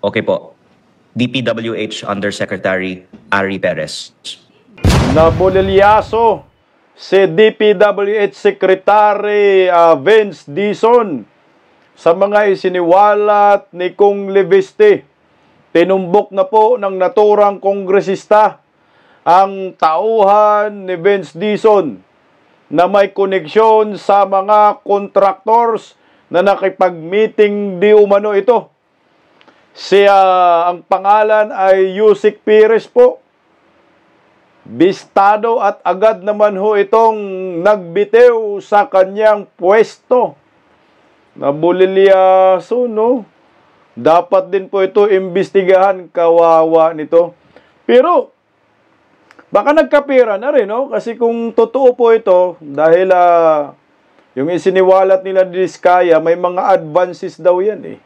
Okay po. DPWH Undersecretary Ari Perez. Nabulilyaso si DPWH Secretary Vince Dizon sa mga isiniwalat ni Kong Leviste. Tinumbok na po ng naturang kongresista ang tauhan ni Vince Dizon na may koneksyon sa mga contractors na nakipag-meeting di umano ito. Ang pangalan ay Yusik Pires po. Bistado at agad naman ho itong nagbitiw sa kanyang pwesto. Nabulilyaso, no? Dapat din po ito imbestigahan, kawawa nito. Pero, baka nagkapira na rin, no? Kasi kung totoo po ito, dahil yung isiniwalat nila ni Diskaya, may mga advances daw yan eh.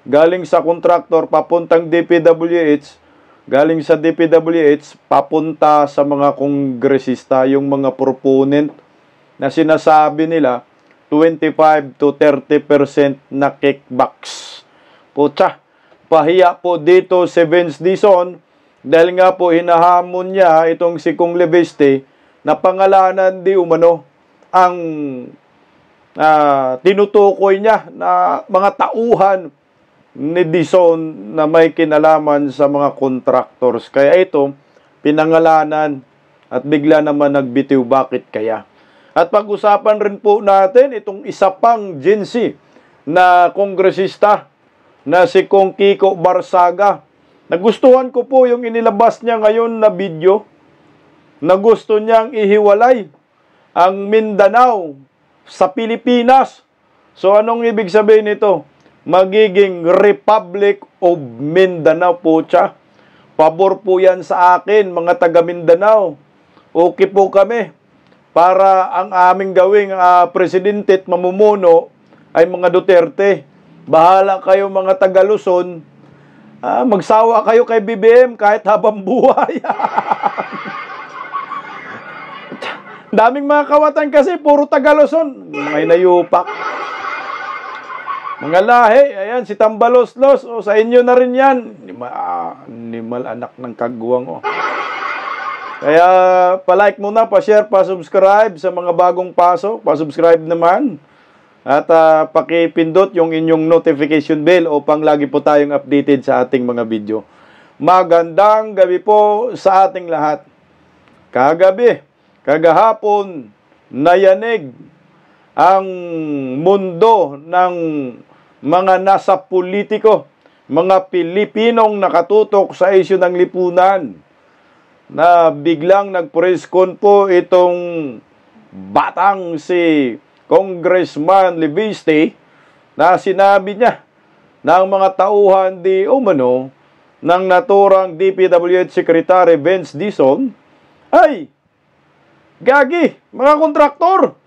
Galing sa contractor, papuntang DPWH, galing sa DPWH, papunta sa mga kongresista, yung mga proponent na sinasabi nila, 25 to 30% na kickbacks. Putsa, pahiya po dito si Vince Dizon, dahil nga po hinahamon niya itong si Kong Leviste na pangalanan di umano ang tinutukoy niya na mga tauhan ni Dizon na may kinalaman sa mga contractors. Kaya ito, pinangalanan at bigla naman nagbitiw. Bakit kaya? At pag-usapan rin po natin itong isa pang Gen-Z na kongresista na si Kong Kiko Barsaga. Nagustuhan ko po yung inilabas niya ngayon na video na gusto niyang ihiwalay ang Mindanao sa Pilipinas. So anong ibig sabihin nito? Magiging Republic of Mindanao po siya. Pabor po yan sa akin, mga taga Mindanao. Okay po kami. Para ang aming gawing presidente at mamumuno ay mga Duterte. Bahala kayo mga taga Luzon. Magsawa kayo kay BBM kahit habang buhay. Daming mga kawatan kasi, puro taga Luzon. May nayupak. Mga lahi, ayan, si Tambaloslos, sa inyo na rin yan. Nimal anak ng kagwang, Kaya, palike muna, pa-share, pa-subscribe sa mga bagong pasok. Pa-subscribe naman. At pakipindot yung inyong notification bell upang lagi po tayong updated sa ating mga video. Magandang gabi po sa ating lahat. Kagabi, kagahapon, nayanig ang mundo ng mga nasa politiko, mga Pilipinong nakatutok sa isyu ng lipunan, na biglang nag-press-con po itong batang si Congressman Leviste na sinabi niya na ang mga tauhan di umano ng naturang DPWH Secretary Vince Dizon ay gagi, mga kontraktor.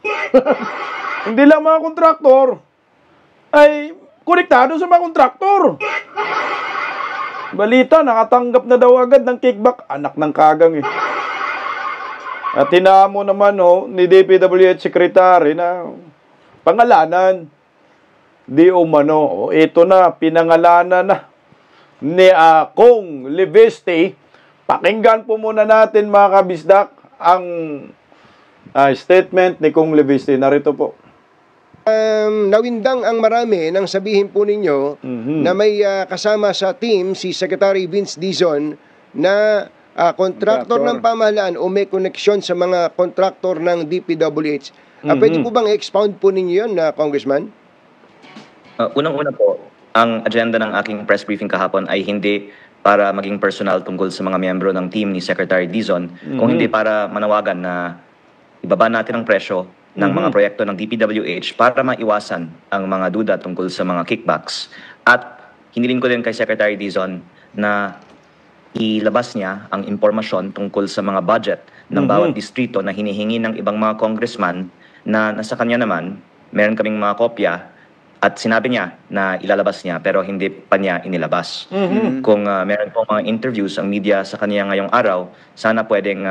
Hindi lang mga kontraktor, ay konektado sa mga kontraktor. Balita, nakatanggap na daw agad ng kickback. Anak ng kagang eh. At hinamo naman ni DPWH Secretary na pangalanan di umano. Ito na, pinangalanan na ni Kong Leviste. Pakinggan po muna natin mga kabisdak ang statement ni Kong Leviste. Narito po. Nawindang ang marami nang sabihin po ninyo na may kasama sa team si Secretary Vince Dizon na kontraktor ng pamahalaan o may koneksyon sa mga kontraktor ng DPWH. Pwede po bang expound po ninyo yun, Congressman? Unang-una po, ang agenda ng aking press briefing kahapon ay hindi para maging personal tungkol sa mga miyembro ng team ni Secretary Dizon, kung hindi para manawagan na ibaba natin ang presyo ng mga proyekto ng DPWH para maiwasan ang mga duda tungkol sa mga kickbacks. At hiniling ko din kay Secretary Dizon na ilabas niya ang impormasyon tungkol sa mga budget ng bawat distrito na hinihingi ng ibang mga congressman na nasa kanya naman, meron kaming mga kopya at sinabi niya na ilalabas niya pero hindi pa niya inilabas. Kung meron pong mga interviews ang media sa kanya ngayong araw, sana pwedeng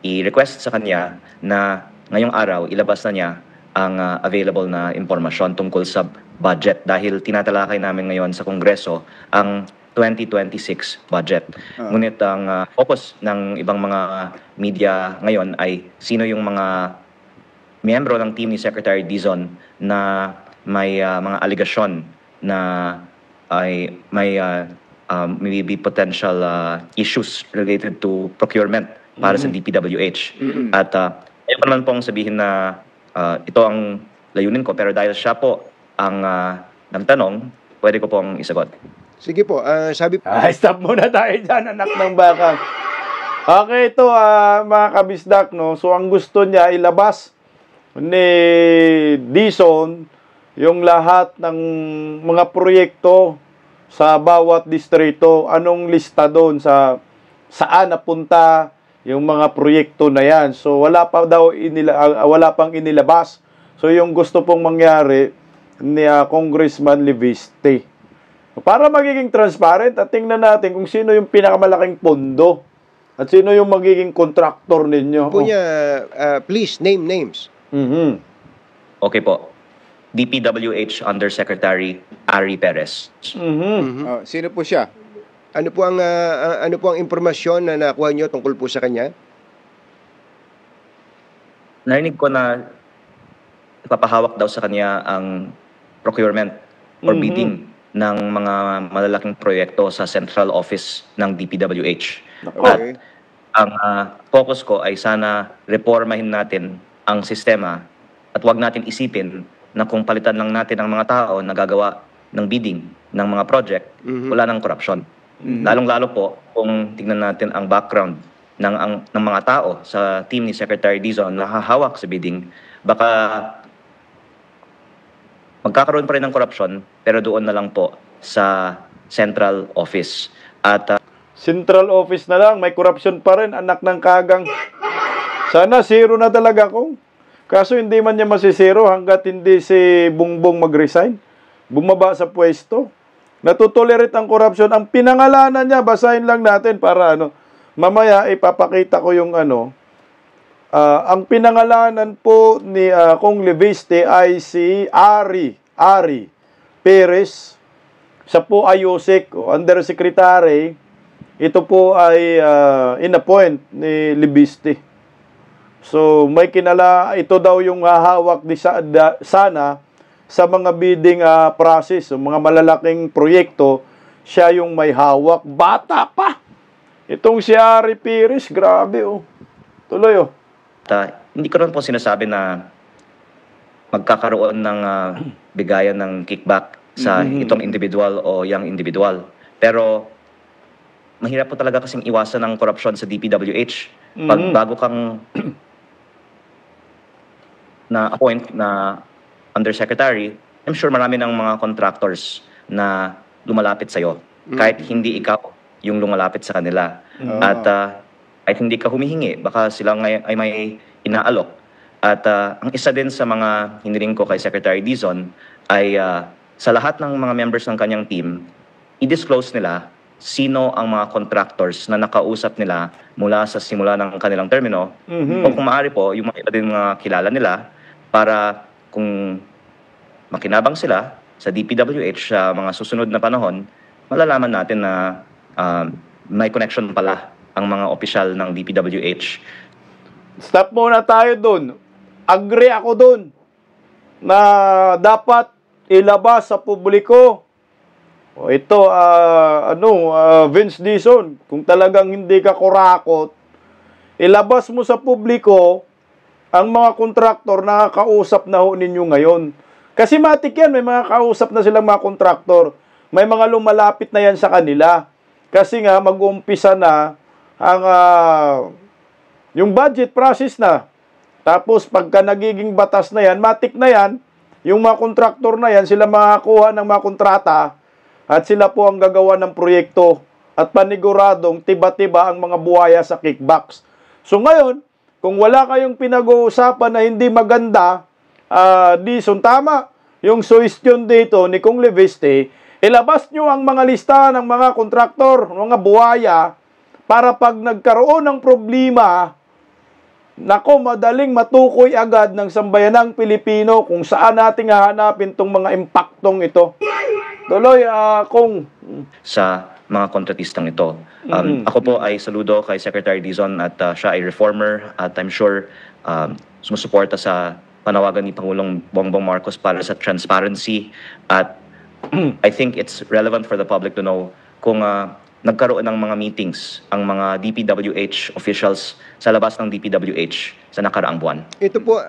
i-request sa kanya na ngayong araw ilabas na niya ang available na impormasyon tungkol sa budget dahil tinatalakay namin ngayon sa Kongreso ang 2026 budget. Ngunit ang focus ng ibang mga media ngayon ay sino yung mga miyembro ng team ni Secretary Dizon na may mga aligasyon na ay may maybe potential issues related to procurement para sa DPWH. At ayoko naman pong sabihin na ito ang layunin ko, pero dahil siya po ang nagtanong, pwede ko pong isagot. Sige po, sabi po. Stop muna tayo dyan, anak ng baka. Okay, ito mga kabisdak, no? So ang gusto niya ilabas ni Dizon yung lahat ng mga proyekto sa bawat distrito. Anong lista doon sa saan napunta yung mga proyekto na yan. So wala pa daw wala pang inilabas. So yung gusto pong mangyari ni Congressman Leviste. Para magiging transparent at tingnan natin kung sino yung pinakamalaking pondo at sino yung magiging contractor ninyo. Punya, please name names. Okay po. DPWH Undersecretary Ari Perez. Sino po siya? Ano po ang impormasyon na nakuha niyo tungkol po sa kanya? Narinig ko na ipapahawak daw sa kanya ang procurement or bidding ng mga malalaking proyekto sa central office ng DPWH. Okay. At ang focus ko ay sana reformahin natin ang sistema at wag natin isipin na kung palitan lang natin ang mga tao na gagawa ng bidding ng mga project, wala nang korupsyon. Lalong-lalo po kung tignan natin ang background ng mga tao sa team ni Secretary Dizon na hahawak sa bidding, baka magkakaroon pa rin ng korupsyon pero doon na lang po sa central office. At Central office na lang, may corruption pa rin, anak ng kagang. Sana zero na talaga kung. Kaso hindi man niya masisiro hanggat hindi si Bongbong mag-resign. Bumaba sa pwesto. Natutolerate ang corruption. Ang pinangalanan niya, basahin lang natin para mamaya ipapakita ko yung ang pinangalanan po ni Kong Leviste ay si Ari Perez. Siya po ay USEC, Undersecretary. Ito po ay inappoint ni Leviste. So may ito daw yung hahawak sana sa mga bidding process, so, mga malalaking proyekto, siya yung may hawak. Bata pa! Itong si Ari Perez, grabe Tuloy hindi ko rin po sinasabi na magkakaroon ng bigayan ng kickback sa itong individual o yang individual. Pero mahirap po talaga kasing iwasan ng korupsyon sa DPWH. Pag bago kang na-appoint na undersecretary, I'm sure marami ng mga contractors na lumalapit sa'yo. Kahit hindi ikaw yung lumalapit sa kanila. At kahit hindi ka humihingi, baka sila ay may inaalok. At ang isa din sa mga hiniling ko kay Secretary Dizon ay sa lahat ng mga members ng kanyang team, i-disclose nila sino ang mga contractors na nakausap nila mula sa simula ng kanilang termino. O kung maaari po, yung mga iba din mga kilala nila para kung makinabang sila sa DPWH sa mga susunod na panahon, malalaman natin na may connection pala ang mga opisyal ng DPWH. Stop muna tayo dun. Agree ako dun na dapat ilabas sa publiko. Ito, Vince Dizon, kung talagang hindi ka kurakot, ilabas mo sa publiko ang mga kontraktor na kausap na ho ninyo ngayon. Kasi matik yan, may mga kausap na silang mga kontraktor. May mga lumalapit na yan sa kanila. Kasi nga, mag-uumpisa na ang yung budget process na. Tapos, pagka nagiging batas na yan, matik na yan, yung mga kontraktor na yan, sila makakuha ng mga kontrata at sila po ang gagawa ng proyekto at paniguradong tiba-tiba ang mga buhaya sa kickbacks. So ngayon, kung wala kayong pinag-uusapan na hindi maganda, Dizon, tama yung suggestion dito ni Kong Leviste, ilabas nyo ang mga lista ng mga kontraktor, mga buhaya, para pag nagkaroon ng problema, nako, madaling matukoy agad ng sambayanang Pilipino kung saan nating hahanapin itong mga impaktong ito. Tuloy, kung... sa mga kontratistang ito. Ako po ay saludo kay Secretary Dizon at siya ay reformer at I'm sure sumusuporta sa panawagan ni Pangulong Bongbong Marcos para sa transparency at I think it's relevant for the public to know kung nagkaroon ng mga meetings ang mga DPWH officials sa labas ng DPWH sa nakaraang buwan. Ito po,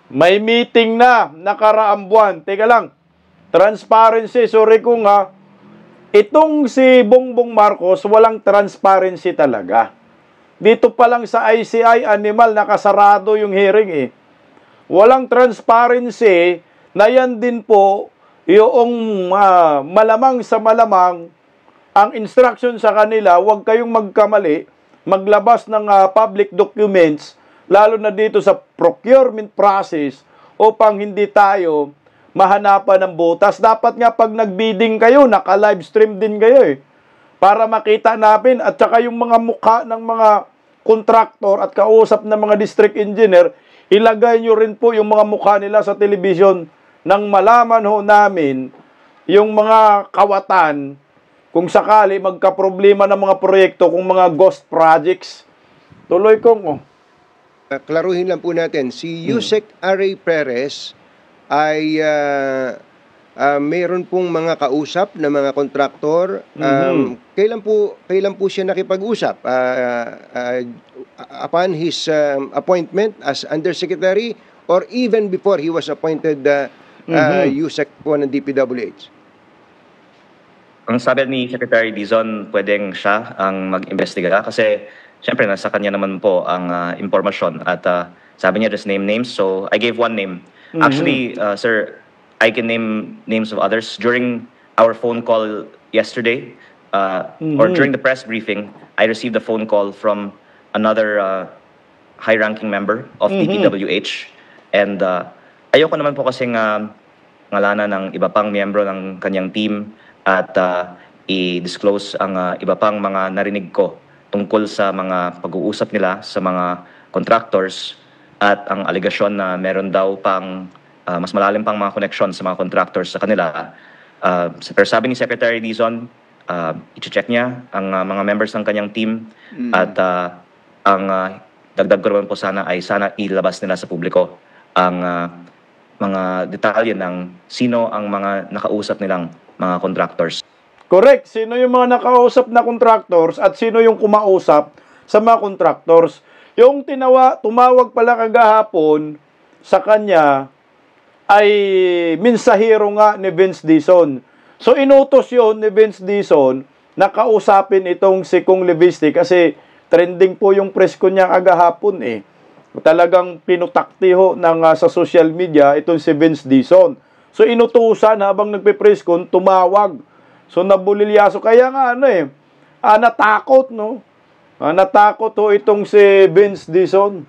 May meeting na nakaraang buwan. Teka lang, transparency, sorry kung itong si Bongbong Marcos, walang transparency talaga. Dito pa lang sa ICI Animal, nakasarado yung hearing Walang transparency na yan din po yung malamang sa malamang ang instruction sa kanila, huwag kayong magkamali, maglabas ng public documents, lalo na dito sa procurement process, upang hindi tayo mahanapan ng butas. Dapat nga pag nag-bidding kayo, naka-livestream din kayo para makita natin at saka yung mga mukha ng mga kontraktor at kausap ng mga district engineer, ilagay nyo rin po yung mga mukha nila sa television nang malaman ho namin yung mga kawatan kung sakali magka-problema ng mga proyekto kung mga ghost projects. Tuloy kong klaruhin lang po natin, si Yusek Aray Perez ay mayroon pong mga kausap na mga kontraktor. Kailan po siya nakipag-usap? Upon his appointment as Undersecretary or even before he was appointed Yusek po ng DPWH? Ang sabi ni Secretary Dizon, pwedeng siya ang mag-imbestiga kasi siyempre nasa kanya naman po ang impormasyon at sabi niya just name names. So I gave one name. Actually, sir, I can name names of others. During our phone call yesterday or during the press briefing, I received a phone call from another high-ranking member of DPWH and ayoko naman po kasing ngalanan ng iba pang miyembro ng kanyang team at i-disclose ang iba pang mga narinig ko tungkol sa mga pag-uusap nila sa mga contractors at ang alegasyon na meron daw pang mas malalim pang mga connection sa mga contractors sa kanila. Pero sabi ni Secretary Dizon, i-check niya ang mga members ng kanyang team at ang dagdag ko naman po sana ay sana ilabas nila sa publiko ang mga detalye ng sino ang mga nakausap nilang mga contractors. Correct. Sino yung mga nakausap na contractors at sino yung kumausap sa mga contractors. Yung tumawag pala kagahapon sa kanya ay mensahero nga ni Vince Dizon. So inutos yon ni Vince Dizon na kausapin itong si Kung Levisti kasi trending po yung press ko niya kagahapon Talagang pinutakti ho sa social media itong si Vince Dizon. So inutusan habang nagpe-press con, tumawag. So nabulilyaso. Kaya nga natakot natakot ho itong si Vince Dizon.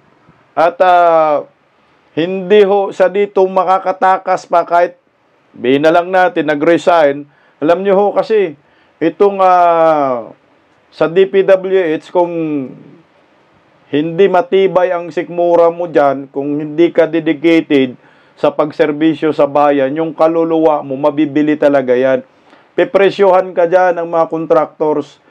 At hindi ho sa dito makakatakas pa kahit binalang natin, nag-resign. Alam nyo ho kasi, itong sa DPWH, kung hindi matibay ang sikmura mo dyan, kung hindi ka dedicated sa pagserbisyo sa bayan, yung kaluluwa mo, mabibili talaga yan. Pepresyohan ka dyan ng mga contractors,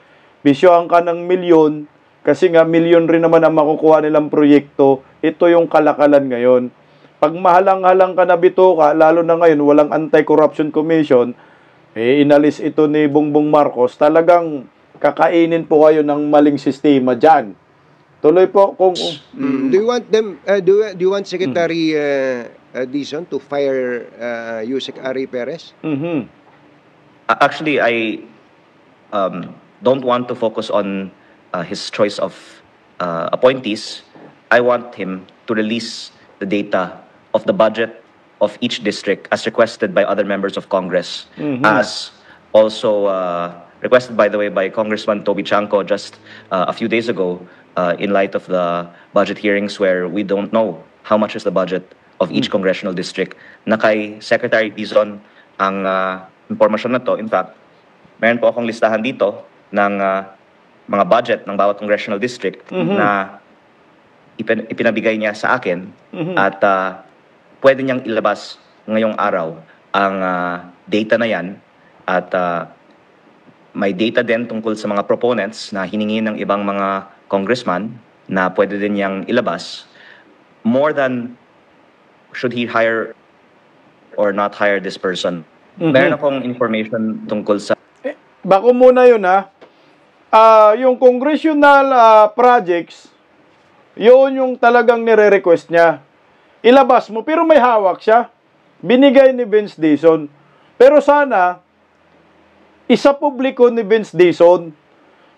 bisyohan ka ng milyon, kasi nga milyon rin naman ang makukuha nilang proyekto. Ito yung kalakalan ngayon. Pag mahalang-halang ka na bituka, lalo na ngayon, walang Anti-Corruption Commission, inalis ito ni Bongbong Marcos, talagang kakainin po kayo ng maling sistema dyan. Tuloy po kung... Do you want them, do you want Secretary Dizon to fire Yusek Aray Perez? Actually, I don't want to focus on his choice of appointees. I want him to release the data of the budget of each district as requested by other members of Congress, as also requested, by the way, by Congressman Toby Chanco just a few days ago in light of the budget hearings where we don't know how much is the budget of each congressional district. Na kay Secretary Dizon ang impormasyon na to. In fact, meron po akong listahan dito ng mga budget ng bawat congressional district na ipinabigay niya sa akin at pwede niyang ilabas ngayong araw ang data na yan at may data din tungkol sa mga proponents na hiningi ng ibang mga congressman na pwede din niyang ilabas. More than should he hire or not hire this person. Meron akong information tungkol sa... Bako muna yun ha. Yung congressional projects, yun yung talagang nire-request niya. Ilabas mo, pero may hawak siya. Binigay ni Vince Dizon. Pero sana, isa publiko ni Vince Dizon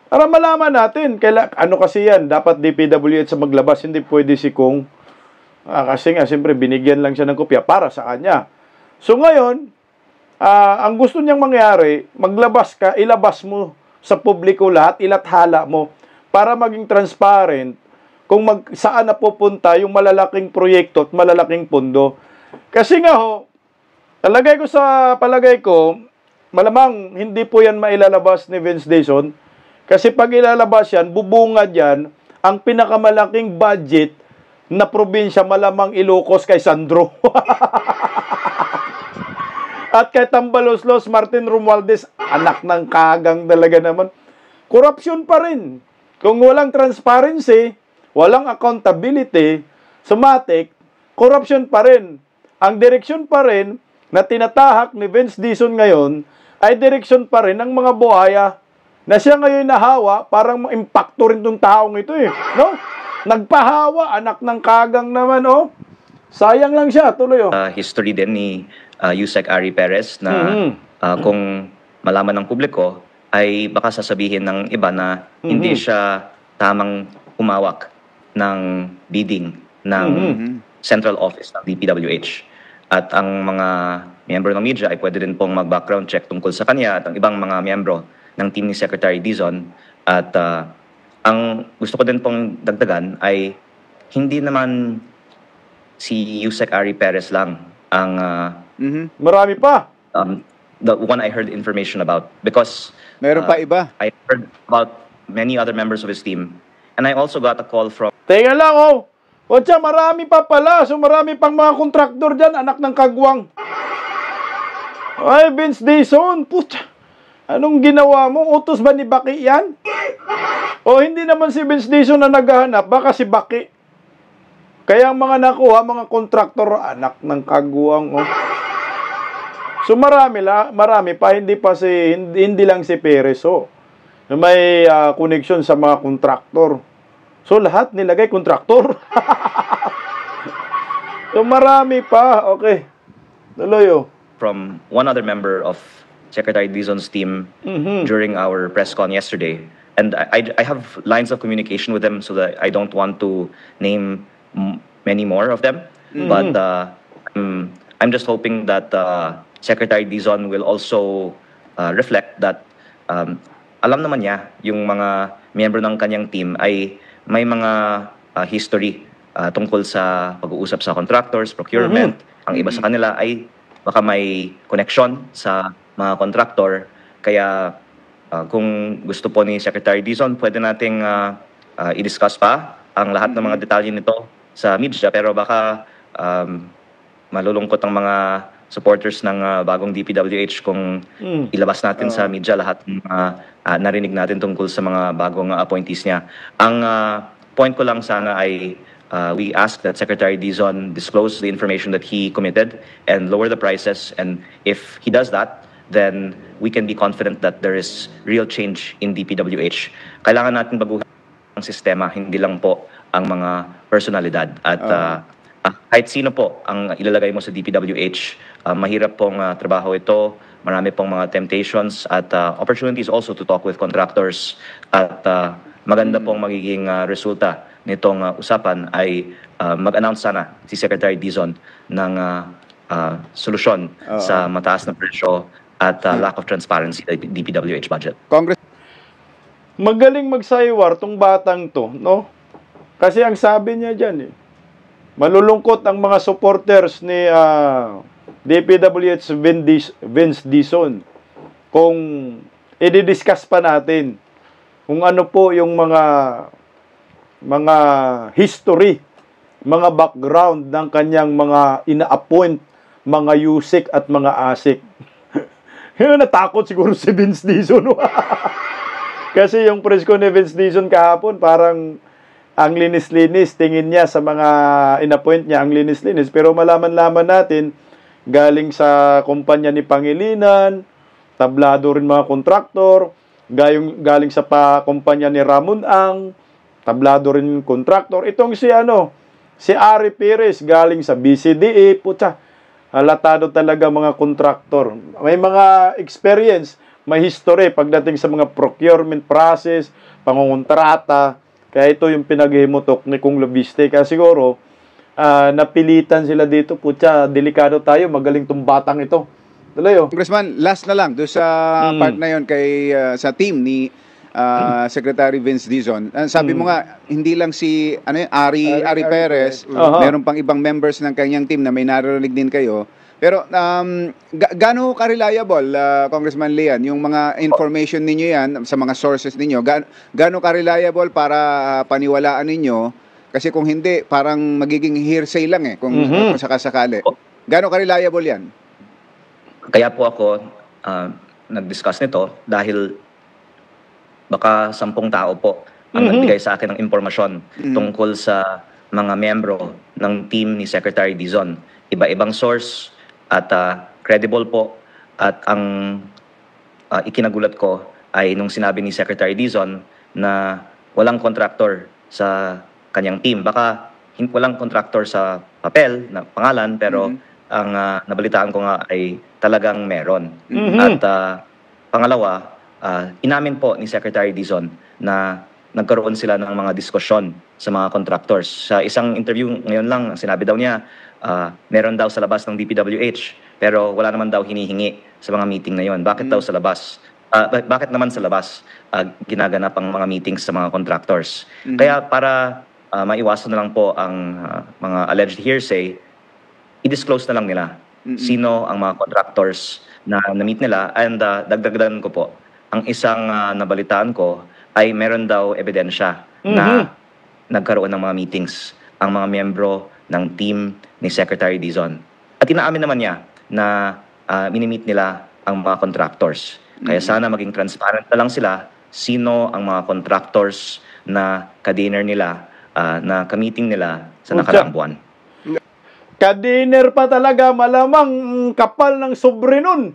para malaman natin. Ano kasi yan, dapat DPWH sa maglabas, hindi pwede si Kung. Kasi nga, siyempre, binigyan lang siya ng kopya para sa kanya. So ngayon, ang gusto niyang mangyari, maglabas ka, ilabas mo sa publiko lahat, ilathala mo para maging transparent kung saan na pupunta yung malalaking proyekto at malalaking pondo. Kasi nga ho, palagay ko, malamang hindi po yan mailalabas ni Vince Dizon kasi pag ilalabas yan, bubungad yan ang pinakamalaking budget na probinsya, malamang Ilocos kay Sandro. At kay Tambaloslos, Martin Romualdez, anak ng kagang talaga naman. Corruption pa rin. Kung walang transparency, walang accountability, sumatik, corruption pa rin. Ang direksyon pa rin na tinatahak ni Vince Dizon ngayon ay direksyon pa rin ng mga buhaya na siya ngayon nahawa, parang impacto rin tong taong ito eh. No? Nagpahawa, anak ng kagang naman, oh. Sayang lang siya, tuloy, oh. History din ni Yusek Ari Perez na kung malaman ng publiko, ay baka sasabihin ng iba na hindi siya tamang umawak ng bidding ng Central Office ng DPWH. At ang mga miyembro ng media ay pwede rin pong mag-background check tungkol sa kanya at ang ibang mga miyembro ng team ni Secretary Dizon. At ang gusto ko din pong dagdagan ay hindi naman si Yusek Ari Perez lang ang marami pa. The one I heard information about because Meron pa iba. I heard about many other members of his team and I also got a call from Teka lang, oh. O tiyan, marami pa pala. So marami pang mga kontraktor dyan, anak ng kagwang. Ay, Vince Dizon, puta. Anong ginawa mo? Utos ba ni Baki yan? O hindi naman si Vince Dizon na naghahanap, baka si Baki. Kaya ang mga nakuha, mga kontraktor, anak ng kagwang, oh. So marami pa, hindi lang si Perez, oh. May connection sa mga kontraktor. So lahat nilagay kontraktor. So marami pa, okay. Tuloy, oh. From one other member of Secretary Dizon's team during our press con yesterday. And I have lines of communication with them so that I don't want to name many more of them. But I'm just hoping that Secretary Dizon will also reflect that alam naman niya yung mga miyembro ng kanyang team ay may mga history tungkol sa pag-uusap sa contractors, procurement. Ang iba sa kanila ay baka may connection sa mga contractor. Kaya kung gusto po ni Secretary Dizon, pwede nating i-discuss pa ang lahat ng mga detalye nito sa media. Pero baka malulungkot ang mga supporters ng bagong DPWH kung ilabas natin sa media lahat ng narinig natin tungkol sa mga bagong appointees niya. Ang point ko lang sana ay we ask that Secretary Dizon disclose the information that he committed and lower the prices. And if he does that, then we can be confident that there is real change in DPWH. Kailangan natin baguhin ang sistema, hindi lang po ang mga personalidad. At kahit sino po ang ilalagay mo sa DPWH, mahirap pong trabaho ito, marami pong mga temptations at opportunities also to talk with contractors. At maganda pong magiging resulta nitong usapan ay mag-announce sana si Secretary Dizon ng solusyon sa mataas na presyo at lack of transparency sa DPWH budget. Congress. Magaling magsaywar tong batang to, no? Kasi ang sabi niya dyan, malulungkot ang mga supporters ni DPWH Vince Dizon kung i-discuss pa natin kung ano po yung mga mga history, mga background ng kanyang mga ina-appoint, mga yusik at mga asik. Yun, natakot siguro si Vince Dizon. Kasi yung press ko ni Vince Dizon kahapon, parang ang linis-linis, tingin niya sa mga in-appoint niya, ang linis-linis. Pero malaman-laman natin, galing sa kumpanya ni Pangilinan, tablado rin mga kontraktor, galing sa kumpanya ni Ramon Ang, tablado rin kontraktor. Itong si Ari Perez, galing sa BCDA, putya, halatado talaga mga kontraktor. May mga experience, may history pagdating sa mga procurement process, pangungontrata. Kaya ito yung pinaghimutok ni Kung Lobiste. Kaya siguro, napilitan sila dito. Putya, delikado tayo, magaling tong batang ito. Tuloy. Congressman, last na lang doon sa part na yon kay sa team ni Secretary Vince Dizon. Sabi mo nga, hindi lang si Ari Perez, meron pang ibang members ng kanyang team na may naririnig din kayo. Pero gaano ka-reliable, Congressman Lian, yung mga information ninyo yan sa mga sources ninyo, gaano ka-reliable para paniwalaan ninyo? Kasi kung hindi, parang magiging hearsay lang kung sakasakali. Gaano ka-reliable yan? Kaya po ako nag-discuss nito dahil baka 10 tao po ang nagbigay sa akin ng impormasyon tungkol sa mga membro ng team ni Secretary Dizon. Iba-ibang source at credible po. At ang ikinagulat ko ay nung sinabi ni Secretary Dizon na walang contractor sa kanyang team. Baka walang contractor sa papel na pangalan, pero ang nabalitaan ko nga ay talagang meron. At pangalawa, inamin po ni Secretary Dizon na nagkaroon sila ng mga diskusyon sa mga contractors. Sa isang interview ngayon lang, sinabi daw niya, meron daw sa labas ng DPWH, pero wala naman daw hinihingi sa mga meeting na yon. Bakit daw sa labas? Bakit naman sa labas ginaganap ang mga meetings sa mga contractors? Kaya para maiwasan na lang po ang mga alleged hearsay, i-disclose na lang nila sino ang mga contractors na na-meet nila. And dagdagan ko po, ang isang nabalitaan ko ay meron daw ebidensya na nagkaroon ng mga meetings ang mga miyembro ng team ni Secretary Dizon. At inaamin naman niya na minimit nila ang mga contractors. Kaya sana maging transparent na lang sila sino ang mga contractors na ka-dinner nila, na ka-meeting nila sa nakaraang buwan. Ka-dinner pa talaga, malamang kapal ng sobre nun.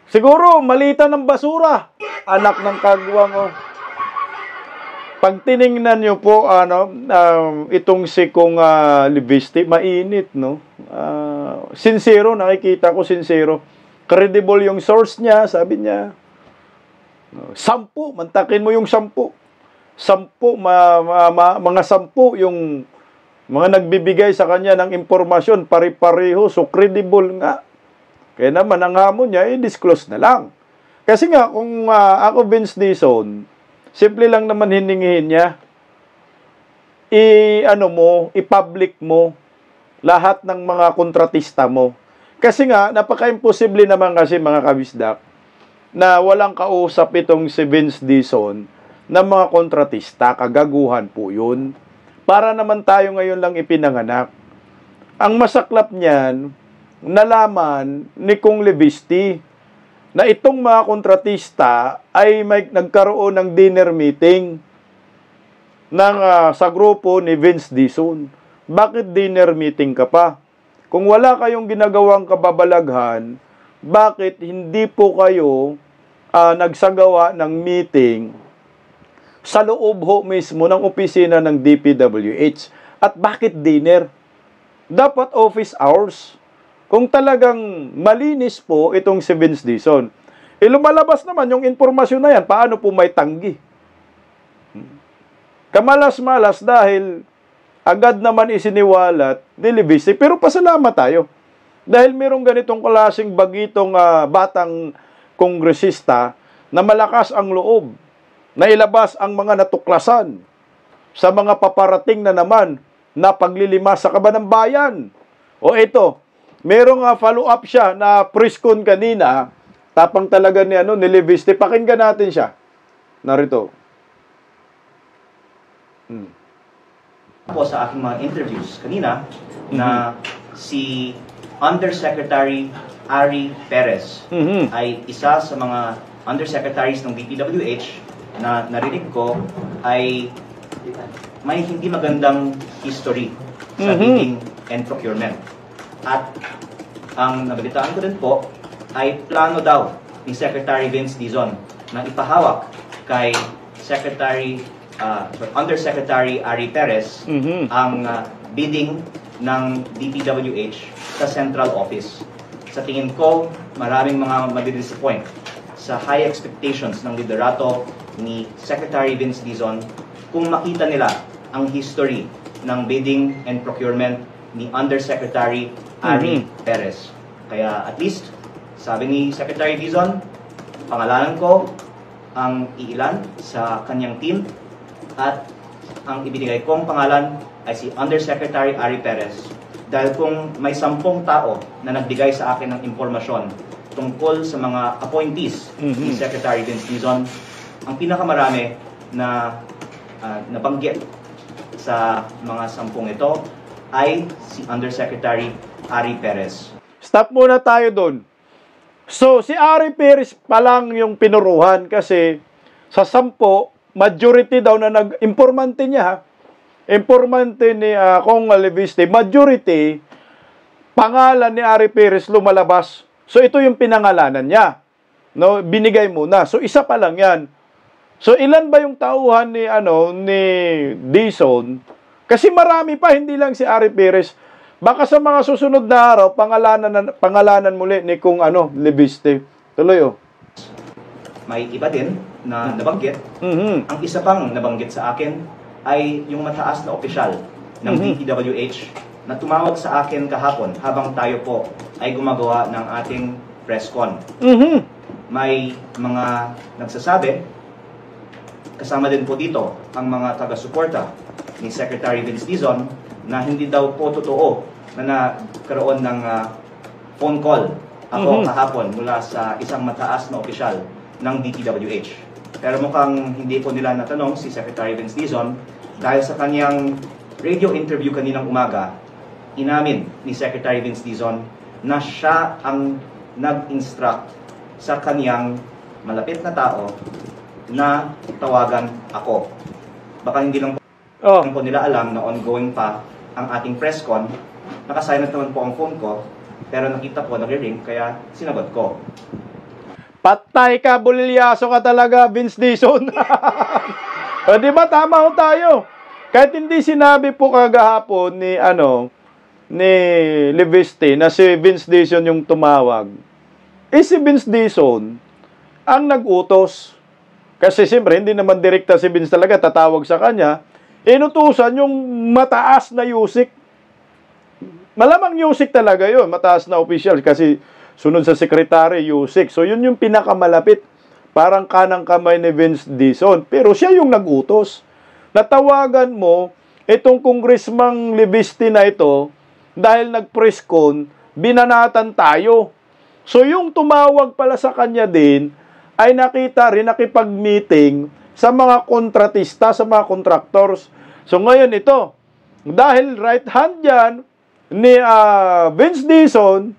Siguro, malita ng basura. Anak ng kagwang, Pag tiningnan nyo po, itong si Kung Lobiste, mainit, no? Sincero, nakikita ko sincero. Credible yung source niya, sabi niya. 10, mantakin mo yung 10. 10, mga 10 yung mga nagbibigay sa kanya ng impormasyon, pare-pareho, so credible nga. Kaya naman, ang hamon niya, i-disclose na lang. Kasi nga, kung ako Vince Dizon, simple lang naman hiningihin niya, i-public mo lahat ng mga kontratista mo. Kasi nga, napaka-imposible naman kasi mga kabisdak, na walang kausap itong si Vince Dizon ng mga kontratista, kagaguhan po yun. Para naman tayo ngayon lang ipinanganak. Ang masaklap niyan, nalaman ni Kung Lobiste na itong mga kontratista ay nagkaroon ng dinner meeting sa grupo ni Vince Dizon. Bakit dinner meeting ka pa? Kung wala kayong ginagawang kababalaghan, bakit hindi po kayo nagsagawa ng meeting sa loob ho mismo ng opisina ng DPWH? At bakit dinner? Dapat office hours. Kung talagang malinis po itong si Vince Dizon, lumalabas naman yung informasyon na yan, paano po may tanggi? Kamalas-malas dahil agad naman isiniwalat ni Lobiste. Pero pasalamat tayo. Dahil merong ganitong klaseng bagitong batang kongresista na malakas ang loob, na ilabas ang mga natuklasan sa mga paparating na naman na paglilimas sa kaban ng bayan. O ito, merong follow-up siya na preskon kanina, tapang talaga ni Lobiste. Pakinggan natin siya. Narito. po sa aking mga interviews kanina na si Undersecretary Ari Perez ay isa sa mga undersecretaries ng DPWH na narinig ko ay may hindi magandang history sa bidding and procurement. At ang nabalitaan ko din po ay plano daw ni Secretary Vince Dizon na ipahawak kay Undersecretary Ari Perez ang bidding ng DPWH sa central office. Sa tingin ko, maraming mga madidisappoint sa high expectations ng liderato ni Secretary Vince Dizon kung makita nila ang history ng bidding and procurement ni Undersecretary Ari Perez. Kaya at least, sabi ni Secretary Dizon, pangalanan ko ang iilan sa kanyang team at ang ibinigay kong pangalan ay si Undersecretary Ari Perez dahil kung may 10 tao na nagbigay sa akin ng impormasyon tungkol sa mga appointees ni Secretary Vince Dizon, ang pinakamarami na nabanggit sa mga 10 ito ay si Undersecretary Ari Perez. Stop muna tayo doon. So, si Ari Perez pa lang yung pinuruhan kasi sa 10, majority daw na nag-informante niya, informante ni Kong Aleviste, majority, pangalan ni Ari Perez lumalabas. So, ito yung pinangalanan niya. No, binigay muna. So, isa pa lang yan. So, ilan ba yung tauhan ni Dizon? Kasi marami pa, hindi lang si Ari Perez. Baka sa mga susunod na araw, pangalanan muli ni Kung Aleviste. Tuloy, oh. May iba din na nabanggit. Ang isa pang nabanggit sa akin ay yung mataas na opisyal ng DPWH na tumawag sa akin kahapon habang tayo po ay gumagawa ng ating press con. May mga nagsasabi, kasama din po dito ang mga taga-suporta ni Secretary Vince Dizon na hindi daw po totoo na nagkaroon ng phone call ako kahapon mula sa isang mataas na opisyal ng DPWH. Pero mukhang hindi po nila natanong si Secretary Vince Dizon dahil sa kanyang radio interview kaninang umaga, inamin ni Secretary Vince Dizon na siya ang nag-instruct sa kanyang malapit na tao na tawagan ako. Baka hindi lang po nila alam na ongoing pa ang ating press con. Nakasilent naman po ang phone ko, pero nakita po nag-ring, kaya sinagot ko. Patay ka, bulilyaso ka talaga, Vince Dizon. O, di ba, tama ho tayo. Kahit hindi sinabi po kagahapon ni Leviste na si Vince Dizon yung tumawag. Si Vince Dizon ang nag-utos. Kasi siyempre, hindi naman direkta si Vince talaga tatawag sa kanya. Inutusan yung mataas na yusik. Malamang yusik talaga yun, mataas na official. Kasi sunod sa secretary, yusik. So, yun yung pinakamalapit. Parang kanang kamay ni Vince Dizon. Pero siya yung nag-utos. Natawagan mo itong Congressman Leviste na ito dahil nag-press con, binanatan tayo. So, yung tumawag pala sa kanya din ay nakita rin, nakipag-meeting sa mga kontratista, sa mga contractors. So, ngayon ito, dahil right hand yan ni Vince Dizon,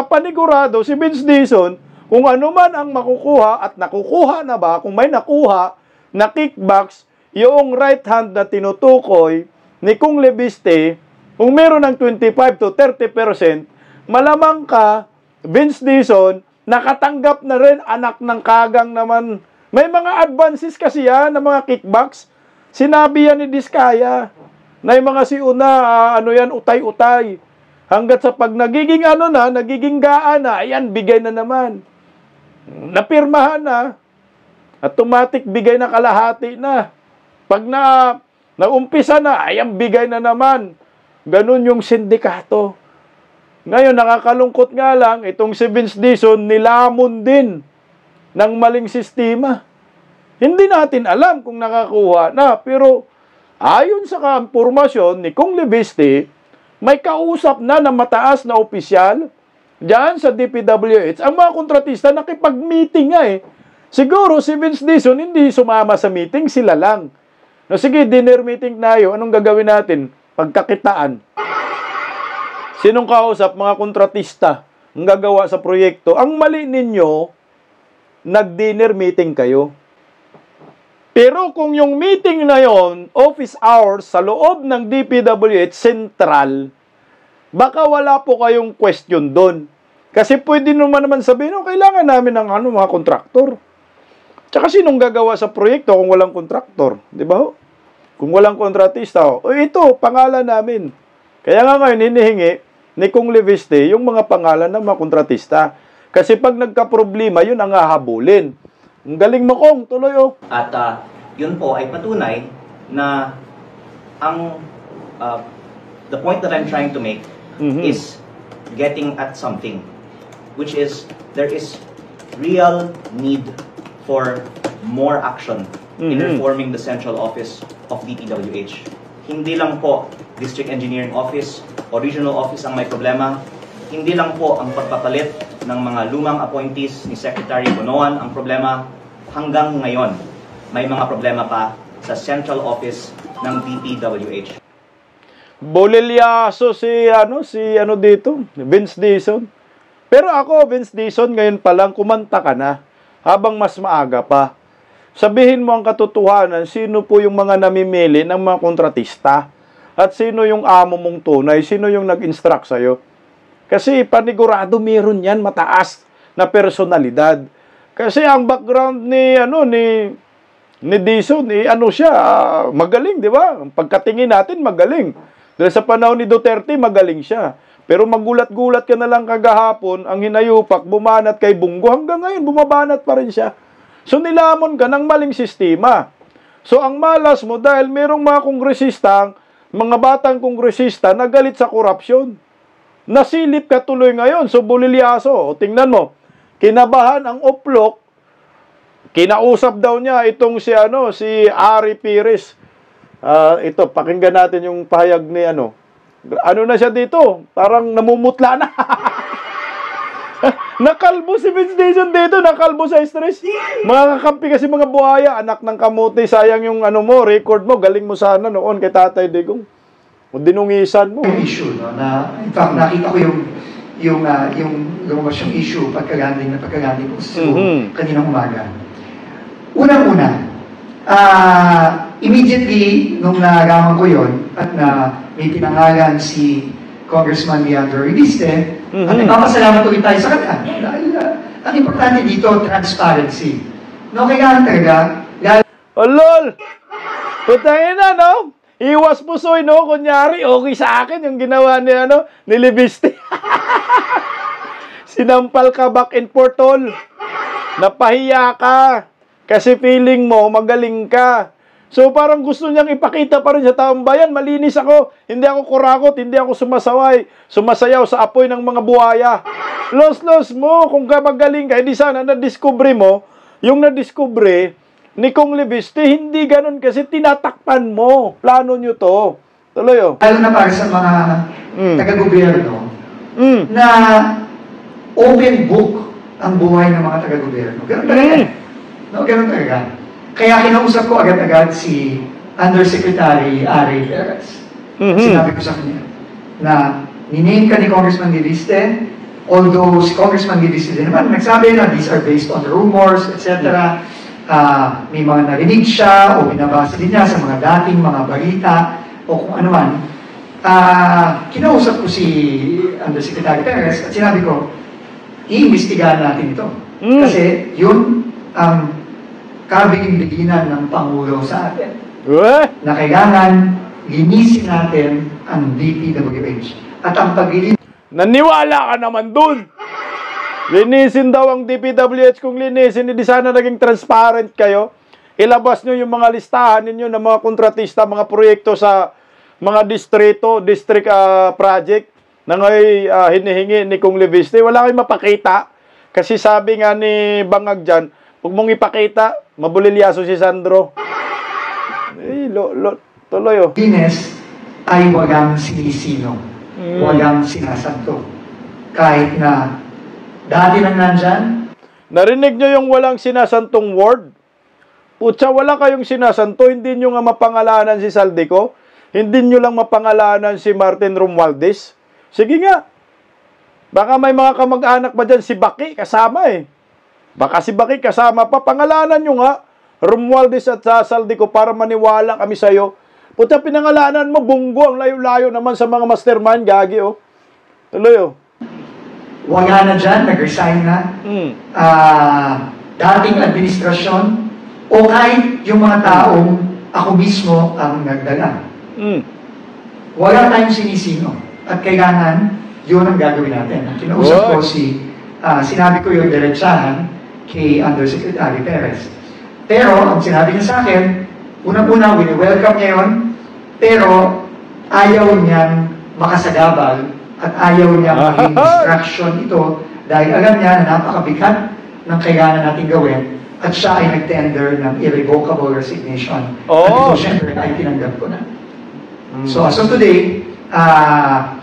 panigurado si Vince Dizon, kung ano man ang makukuha at nakukuha na ba, kung may nakuha na kickbacks, yung right hand na tinutukoy ni Kung Leviste, kung meron ng 25 to 30%, malamang ka, Vince Dizon, nakatanggap na rin, anak ng kagang naman. May mga advances kasi yan, ng mga kickbacks. Sinabi yan ni Diskaya, na yung mga siuna, utay-utay. Hanggat sa pag nagiging nagiging gaan na, ayan, bigay na naman. Napirmahan na, automatic bigay na kalahati na. Pag naumpisa na, ayan, bigay na naman. Ganun yung sindikato. Ngayon, nakakalungkot nga lang, itong si Vince Dizon, nilamon din ng maling sistema. Hindi natin alam kung nakakuha na, pero ayon sa impormasyon ni Kung Leviste, may kausap na mataas na opisyal diyan sa DPWH. Ang mga kontratista nakipag-meeting nga eh. Siguro si Vince Dizon hindi sumama sa meeting, sila lang. No, sige, dinner meeting tayo. Anong gagawin natin? Pagkakitaan. Sinong kausap? Mga kontratista. Ang gagawa sa proyekto. Ang mali ninyo, nag-dinner meeting kayo. Pero kung yung meeting na yon, office hours, sa loob ng DPWH Central, baka wala po kayong question doon. Kasi pwede naman sabihin, kailangan namin ng mga kontraktor. Tsaka sinong gagawa sa proyekto kung walang kontraktor? Di ba? Kung walang kontratista, ito, pangalan namin. Kaya nga ngayon, hinihingi ni Kong Leviste yung mga pangalan ng mga kontratista. Kasi pag nagka-problema, yun ang hahabulin. Ang galing mo, Kong, tuloy, At yun po ay patunay na ang the point that I'm trying to make is getting at something, which is there is real need for more action in reforming the central office of DPWH. Hindi lang po District Engineering Office o Regional Office ang may problema. Hindi lang po ang pagpapalit ng mga lumang appointees ni Secretary Bonoan ang problema. Hanggang ngayon, may mga problema pa sa central office ng DPWH. Bolilyaso si Vince Dizon. Pero ako, Vince Dizon, ngayon pa lang kumanta ka na habang mas maaga pa. Sabihin mo ang katotohanan, sino po yung mga namimili ng mga kontratista? At sino yung amo mong tunay? Sino yung nag-instruct sa'yo? Kasi panigurado meron yan, mataas na personalidad. Kasi ang background ni Dizon, magaling, di ba? Pagkatingin natin, magaling. Dahil sa panahon ni Duterte, magaling siya. Pero magulat-gulat ka na lang kagahapon, ang hinayupak, bumanat kay Bungo. Hanggang ngayon, bumabanat pa rin siya. So, nilamon ka ng maling sistema. So, ang malas mo, dahil merong mga batang kongresista na galit sa korupsyon. Nasilip ka tuloy ngayon. So, Bolilyaso, tingnan mo, kinabahan ang uplok, kinausap daw niya itong si Ari Pires. Ito, pakinggan natin yung pahayag ni Ano na siya dito? Parang namumutla na. Nakalbo si Vince Dizon dito, nakalbo sa stress. Mga kakampi kasi mga buhaya, anak ng kamote, sayang yung record mo, galing mo sana noon kay Tatay Digong. O dinungisan mo. Yung issue, na in fact nakita ko yung lumabas yung issue pagkagaling ko sa kaninang umaga. Unang-una, immediately nung nalaman ko yon at may pinangalan si Congressman Leandro Reviste, at nagpapasalamat ulit tayo sa kanya. Ang importante dito, transparency. No, kailangan talaga, lol! Putangin na, no? Iwas pusoy, no? Kunyari, okay sa akin yung ginawa ni Reviste. Sinampal ka back and forth, tol. Napahiya ka. Kasi feeling mo, magaling ka. So parang gusto niyang ipakita pa rin sa taong bayan, malinis ako, hindi ako kurakot, hindi ako sumasayaw sa apoy ng mga buhaya. Los mo, kung ka magaling ka, hindi sana na-discover mo, yung na-discover ni Kong Leviste, hindi ganun kasi tinatakpan mo. Plano nyo to. Tuloy, lalo na para sa mga taga-gobyerno, na open book ang buhay ng mga taga-gobyerno. Ganun talaga. No, ganun talaga. Kaya kinausap ko agad-agad si Undersecretary Ari Perez. Sinabi ko sa kanya na niname ka ni Congressman Leviste, although si Congressman Leviste din naman nagsabi na these are based on rumors, etc. May mga narinig siya o binabasa din niya sa mga dating mga balita o kung ano man. Kinausap ko si Undersecretary Perez at sinabi ko, iimbestigahan natin ito. Kasi yun ang kabigin-biginan ng Pangulo sa atin. Na kailangan linisin natin ang DPWH. At ang paglilinis... Naniwala ka naman dun! Linisin daw ang DPWH. Kung linisin, hindi sana naging transparent kayo. Ilabas nyo yung mga listahan ninyo ng mga kontratista, mga proyekto sa mga district project na ngayon hinihingi ni Kong Leviste. Wala kayong mapakita. Kasi sabi nga ni Bangag dyan, huwag mong ipakita, mabulilyaso si Sandro. Tuloy, Linis ay walang sinisino, walang sinasanto. Kahit na dati nang nandyan. Narinig nyo yung walang sinasantong word? Putsa, wala kayong sinasanto, hindi nyo nga mapangalanan si Saldico, hindi nyo lang mapangalanan si Martin Romualdez. Sige nga, baka may mga kamag-anak ba dyan, si Baki kasama eh. Baka si Baki kasama pa, pangalanan nyo nga, Romualdez at Saldico para maniwala kami sa'yo. Putsa, pinangalanan mo, Bunggo, ang layo-layo naman sa mga mastermind, gagi oh. Tuloy oh. Wala na dyan, nag-resign na. Dating administrasyon, o kahit yung mga taong ako mismo ang nagdala. Wala tayong sinisino. At kailangan, yun ang gagawin natin. Kinausap ko sinabi ko yung diretsahan kay Undersecretary Perez. Pero, ang sinabi niya sa akin, unang-una, welcome niya yun, pero ayaw niyang makasagabal at ayaw niyang maging distraction ito dahil alam niya na napakabigat ng kailangan natin gawin at siya ay nag-tender ng irrevocable resignation. At ito, syempre, ay tinanggap ko na. So, as of today,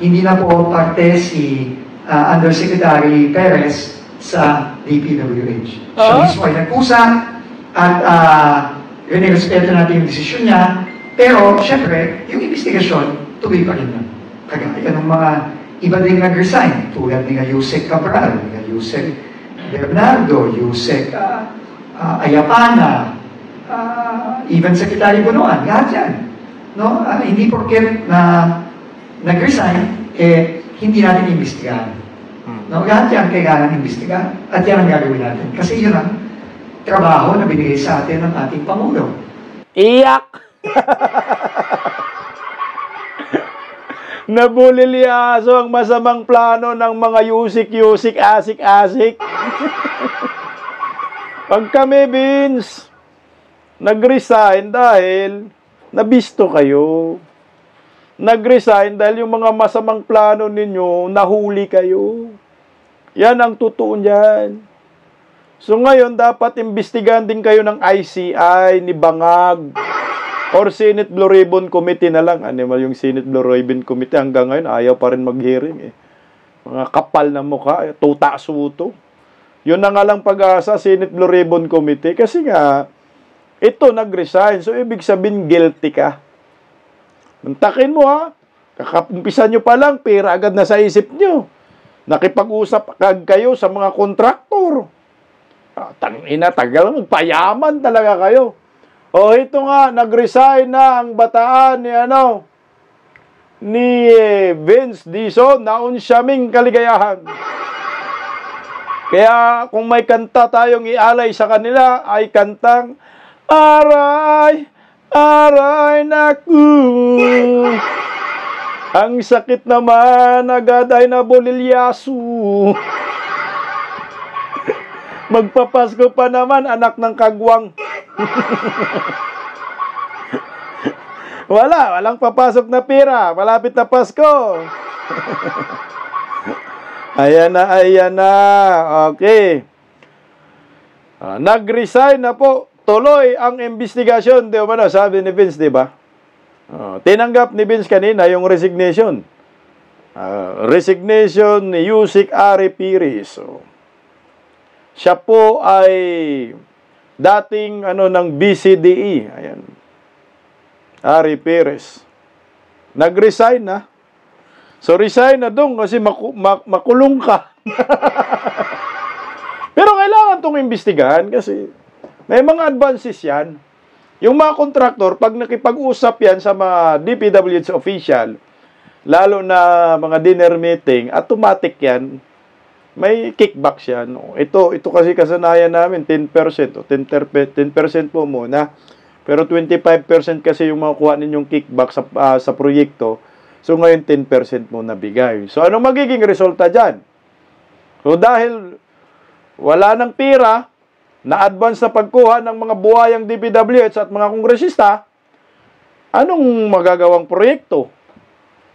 hindi na po parte si Undersecretary Perez sa DPWH. Siya mismo ay nagkusa at rinirespeto natin yung desisyon niya, pero, syempre, yung investigasyon, tuloy pa rin na. Kagaya ng mga iba din nag-resign, tulad ni Yusek Cabral, ni Yusek Bernardo, Yusek Ayapana, even Secretary Bonoan, lahat yan. No? Hindi porket na nag-resign, hindi natin imbestigahan. No? Lahat yan kailangan imbestigahan. At yan ang gagawin natin. Kasi yun ang trabaho na binigay sa atin ng ating Pangulo. Iyak! Nabulilyaso ang masamang plano ng mga yusik-yusik, asik-asik. Pag kami, Vince, nag-resign dahil nabisto kayo. Nag-resign dahil yung mga masamang plano ninyo, nahuli kayo. Yan ang totoo niyan. So ngayon, dapat imbestigahan din kayo ng ICI, ni Bangag, or Senate Blue Ribbon Committee na lang. Animal yung Senate Blue Ribbon Committee hanggang ngayon, ayaw pa rin mag-hearing eh. Mga kapal na mukha, tuta suto. Yun na nga lang pag-asa, Senate Blue Ribbon Committee. Kasi nga, ito nag-resign. So, ibig sabihin, guilty ka. Mantakin mo ha. Kakapumpisa nyo pa lang, pera agad na sa isip nyo. Nakipag-usap kayo sa mga kontraktor. Tangina, tagal, magpayaman talaga kayo. O, ito nga, nag-resign na ang bataan ni Vince Dizon, naunsyaming kaligayahan. Kaya kung may kanta tayong ialay sa kanila, ay kantang Aray, aray naku. Ang sakit naman, agad ay nabulilyaso. Magpapasko pa naman, anak ng kagwang. Walang papasok na pera. Malapit na Pasko. Ayan na. Okay. Nag-resign na po. Tuloy ang investigasyon. Di ba, sabi ni Vince, di ba? Tinanggap ni Vince kanina yung resignation. Resignation ni Yusek Ari Piris. Siya po ay dating ng BCDE. Ayan. Ari Perez. Nag-resign na. So, resign na doon kasi makulong ka. Pero kailangan itong imbestigahan kasi may mga advances yan. Yung mga kontraktor, pag nakipag-usap yan sa mga DPWH official, lalo na mga dinner meeting, automatic yan, may kickbacks yan. Ito kasi kasanayan namin, 10%. 10% po muna. Pero 25% kasi yung makukuha ninyong kickback sa proyekto. So ngayon 10% mo nabigay. So anong magiging resulta dyan? So dahil wala ng pira, na-advance na pagkuha ng mga buhayang DPWH at mga kongresista, anong magagawang proyekto?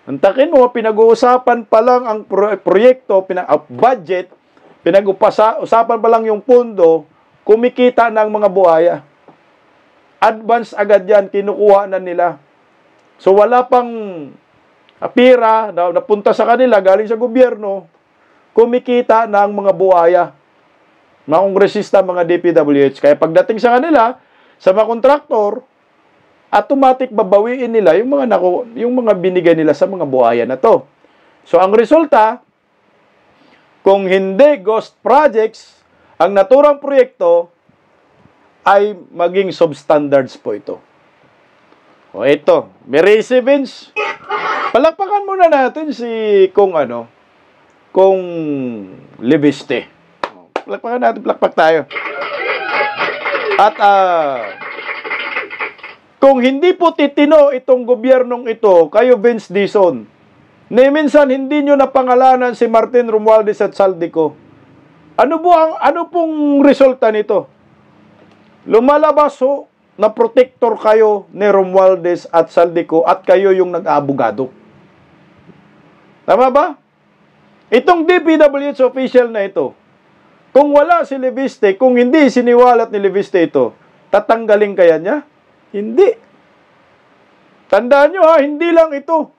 Antakin mo, pinag-uusapan pa lang ang proyekto, budget, pinag-usapan pa lang yung pondo, kumikita ng mga buhaya. Advance agad yan, kinukuha na nila. So wala pang pira na napunta sa kanila, galing sa gobyerno, kumikita ng mga buhaya. Mga kongresista, mga DPWH. Kaya pagdating sa kanila, sa mga kontraktor, automatic babawiin nila yung mga binigay nila sa mga buhayan na to. So ang resulta, kung hindi ghost projects, ang naturang proyekto ay maging substandards po ito. O ito, Miracy Vince. Palakpakan muna natin si Kung Leviste. Palakpakan natin, palakpak tayo. At kung hindi po titino itong gobyernong ito, kayo Vince Dizon, na minsan hindi nyo napangalanan si Martin Romualdez at Saldico, ano pong resulta nito? Lumalabas ho na protector kayo ni Romualdez at Saldico at kayo yung nag-aabogado. Tama ba? Itong DPWH official na ito, kung wala si Leviste, kung hindi siniwalat ni Leviste ito, tatanggalin kaya niya? Hindi. Tandaan nyo ha, hindi lang ito.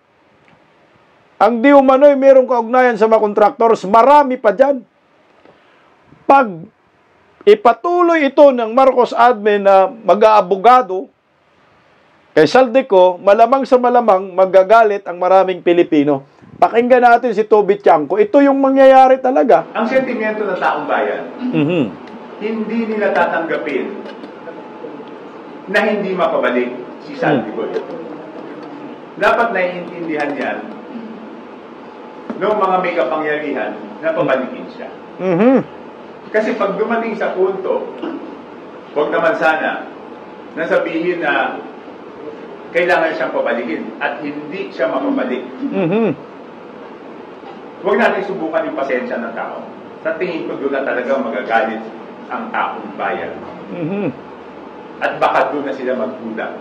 Ang di umano'y merong kaugnayan sa mga contractors, marami pa dyan. Pag ipatuloy ito ng Marcos admin na mag-aabogado kay Saldico, malamang sa malamang magagalit ang maraming Pilipino. Pakinggan natin si Toby Tiangco. Ito yung mangyayari talaga. Ang sentimento ng taong bayan, hindi nila tatanggapin na hindi mapabalik si Saldico. Dapat naiintindihan yan ng mga may kapangyarihan na pabalikin siya. Kasi pag dumating sa punto, huwag naman sana nasabihin na kailangan siyang pabalikin at hindi siya mapabalik. Huwag natin subukan yung pasensya ng tao. Sa tingin ko doon na talaga magagalit ang taong bayan. At baka doon na sila magduda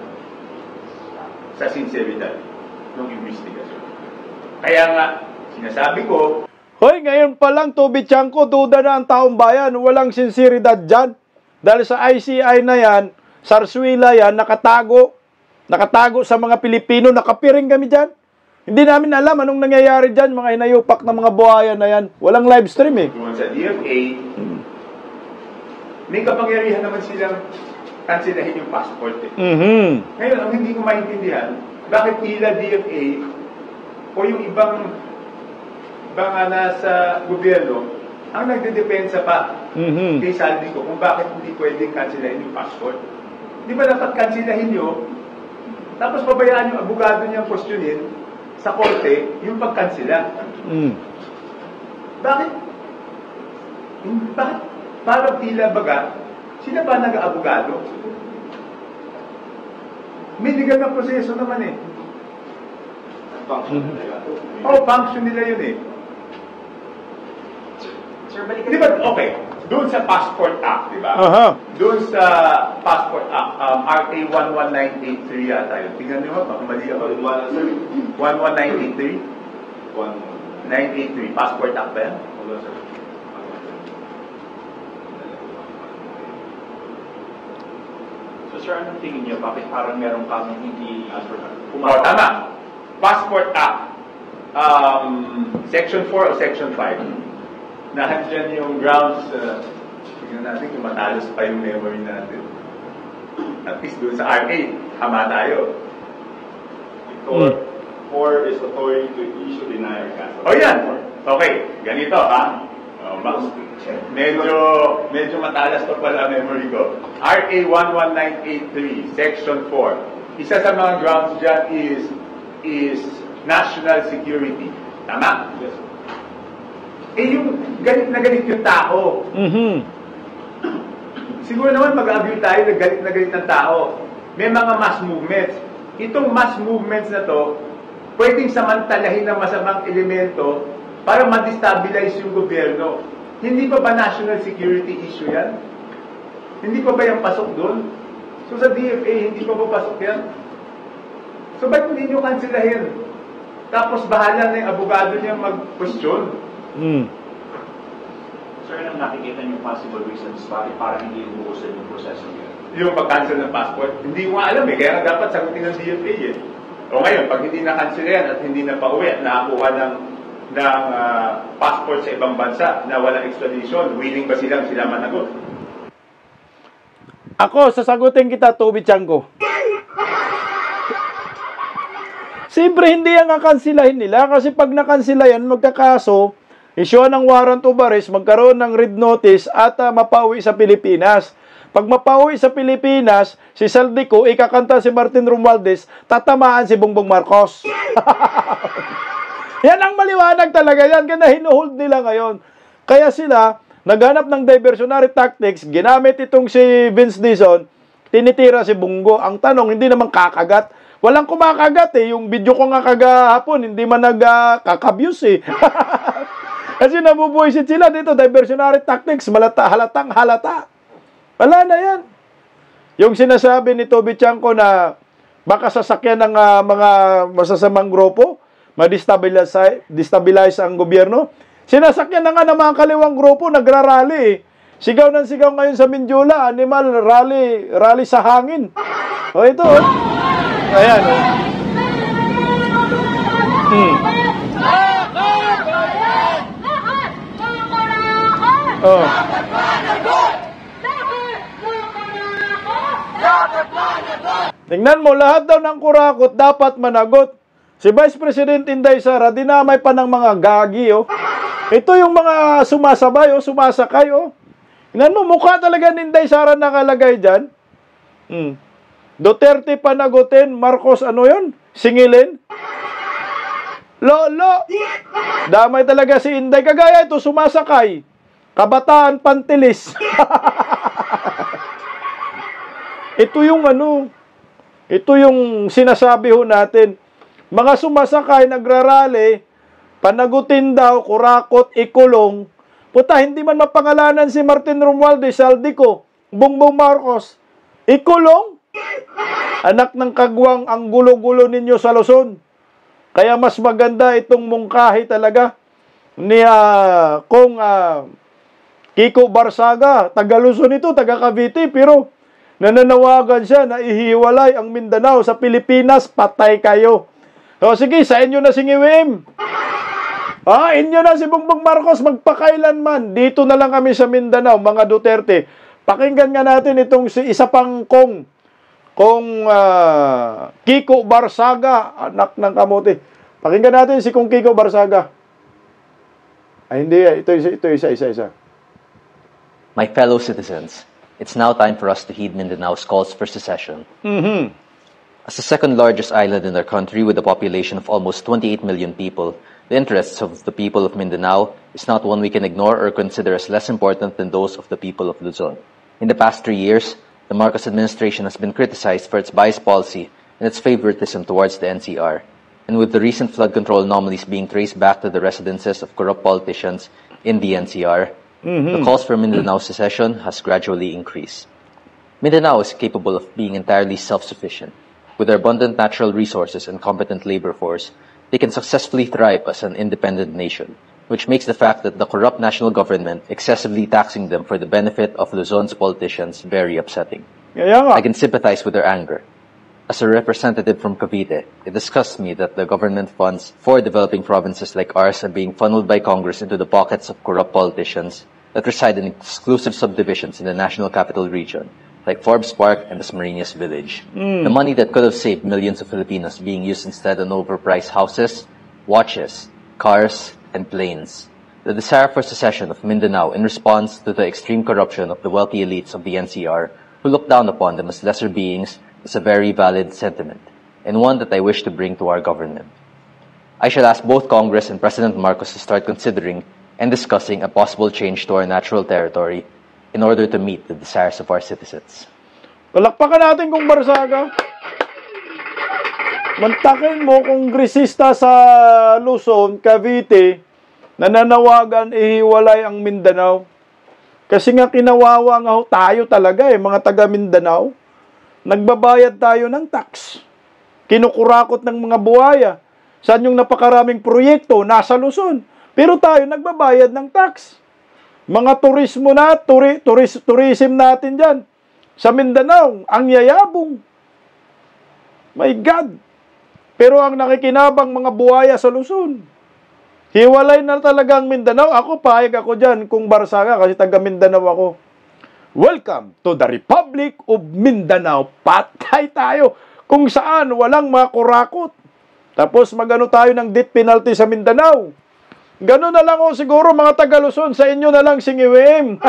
sa sinseridad ng investigasyon. Kaya nga, sinasabi ko, hoy, ngayon pa lang, Toby Tiangco, duda na ang taong bayan. Walang sinseridad dyan. Dahil sa ICI na yan, Sarsuela yan, nakatago. Nakatago sa mga Pilipino. Nakapiring kami dyan. Hindi namin alam anong nangyayari dyan, mga inayupak na mga buhayan na yan. Walang live stream eh. Doon sa DFA, may kapangyarihan naman silang kansilahin yung passport eh. Ngayon, ang hindi ko maintindihan, bakit tila DFA o yung ibang nga nasa gobyerno ang nagdedepensa pa kay Saldico kung bakit hindi pwedeng kansilahin yung passport. Di ba dapat kansilahin nyo, tapos pabayaan yung abogado niyang questionin sa korte yung pagkansila. Bakit? Parang tila baga, sila ba nag-abogado? May legal na proseso naman eh. Function nila yun eh. Di ba, okay, doon sa Passport Act, di ba? Doon sa Passport Act, RA 11983 yata yun. Tingnan nyo ba, mali ako. 11983? 983, Passport Act ba yan? So sir, anong tingin niyo? Bakit parang meron kami hindi tama. Passport Act, Section 4 o Section 5. Nandiyan yung grounds, tignan natin kung matalos pa yung memory natin. At least doon sa RA, hama tayo. 4 is authority to issue, deny, or cancel. O yan! Okay, ganito ha. Medyo matalas pa pala memory ko. RA 11983, Section 4. Isa sa mga grounds dyan is national security. Tama? Yes. Yung galit na galit yung tao. Siguro naman mag-agree tayo na galit ng tao. May mga mass movements. Itong mass movements na to, pwedeng samantalahin ng masamang elemento para ma-destabilize yung gobyerno. Hindi pa ba national security issue yan? Hindi pa ba yung pasok doon? So sa DFA, hindi pa ba pasok yan? So ba't hindi nyo kansilahin? Tapos bahala na yung abogado niya mag-question. Sir, anong nakikita niyo possible reasons bakit parang hindi umuusan yung proseso niyo? Yung pag-cancel ng passport, hindi ko alam eh. Kaya dapat sagutin ng DFA eh. O ngayon, pag hindi na-cancel yan at hindi na pauwi at nakakuha ng passport sa ibang bansa na walang extradition, willing ba sila managot? Ako, sasagutin kita, Toby Chanko. Siyempre, hindi yan kakansilahin nila kasi pag nakansila yan, magkakaso, issue ng warrant of arrest, magkaroon ng red notice at mapauwi sa Pilipinas. Pag mapauwi sa Pilipinas, si Saldico, ikakanta si Martin Romualdez, tatamaan si Bongbong Marcos. Yan ang maliwanag talaga yan, kaya hinuhold nila ngayon. Kaya sila, naghanap ng diversionary tactics, ginamit itong si Vince Dizon, tinitira si Bongo. Ang tanong, hindi naman kakagat. Walang kumakagat eh. Yung video ko nga kagahapon, hindi man nagkakabuse eh. Kasi nabubuisit sila dito, diversionary tactics, halatang halata. Wala na yan. Yung sinasabi ni Toby Chanko na baka sasakyan ng mga masasamang grupo, ma-destabilize ang gobyerno, sinasakyan na nga ng mga kaliwang grupo, nagrarally eh. Sigaw ng sigaw ngayon sa Mindiola, animal rally sa hangin. O ito, ayan, Tingnan mo, lahat daw ng kurakot dapat managot. Si Vice President Inday Sara, dinamay pa ng mga gagi, oh. Ito yung mga sumasabay, oh, sumasakay, oh. Tingnan mo, mukha talaga ni Inday Sara nakalagay dyan. Duterte panagutin, Marcos ano yun? Singilin? Lolo! Damay talaga si Inday. Kagaya ito, sumasakay. Kabataan Pantilis. Ito yung ito yung sinasabi ho natin. Mga sumasakay, nagrarally, panagutin daw, kurakot, ikulong. Puta, hindi man mapangalanan si Martin Romualdez, Saldico, Bongbong Marcos. Ikulong? Anak ng kagwang, ang gulo-gulo ninyo sa Luzon. Kaya mas maganda itong mungkahi talaga ni Kong Kiko Barsaga. Taga Luzon ito, taga Cavite, pero nananawagan siya na ihiwalay ang Mindanao sa Pilipinas, patay kayo. O sige, sa inyo na singiwim. Inyo na si Bongbong Marcos, magpakailanman. Dito na lang kami sa Mindanao, mga Duterte. Pakinggan nga natin itong isa pang Kong Kiko Barsaga, anak ng kamote. Pakinggan natin si Kong Kiko Barsaga. Hindi, ito isa. My fellow citizens, it's now time for us to heed Mindanao's calls for secession. As the second largest island in our country with a population of almost 28 million people, the interests of the people of Mindanao is not one we can ignore or consider as less important than those of the people of Luzon. In the past 3 years, the Marcos administration has been criticized for its bias policy and its favoritism towards the NCR. And with the recent flood control anomalies being traced back to the residences of corrupt politicians in the NCR, the calls for Mindanao secession has gradually increased. Mindanao is capable of being entirely self-sufficient. With their abundant natural resources and competent labor force, they can successfully thrive as an independent nation, which makes the fact that the corrupt national government excessively taxing them for the benefit of Luzon's politicians very upsetting. I can sympathize with their anger. As a representative from Cavite, it disgusts me that the government funds for developing provinces like ours are being funneled by Congress into the pockets of corrupt politicians that reside in exclusive subdivisions in the National Capital Region, like Forbes Park and Dasmariñas Village. The money that could have saved millions of Filipinos being used instead on overpriced houses, watches, cars, and planes. The desire for secession of Mindanao in response to the extreme corruption of the wealthy elites of the NCR, who look down upon them as lesser beings, is a very valid sentiment, and one that I wish to bring to our government. I shall ask both Congress and President Marcos to start considering and discussing a possible change to our natural territory in order to meet the desires of our citizens. Palakpakan natin kung Barsaga. Mantakin mo kung kongresista sa Luzon, Cavite, nananawagan ihiwalay ang Mindanao. Kasi nga kinawawa nga tayo talaga mga taga Mindanao. Nagbabayad tayo ng tax. Kinukurakot ng mga buhaya. Saan yung napakaraming proyekto? Nasa Luzon. Pero tayo nagbabayad ng tax. Mga turismo na, tourism natin dyan. Sa Mindanao, ang yayabong. My God! Pero ang nakikinabang mga buhaya sa Luzon. Hiwalay na talaga ang Mindanao. Ako, pahig ako dyan kung Barsaga kasi taga Mindanao ako. Welcome to the Republic of Mindanao. Patay tayo kung saan walang mga kurakot. Tapos magano tayo ng death penalty sa Mindanao. Gano'n na lang siguro mga taga Luzon, sa inyo na lang singiwim.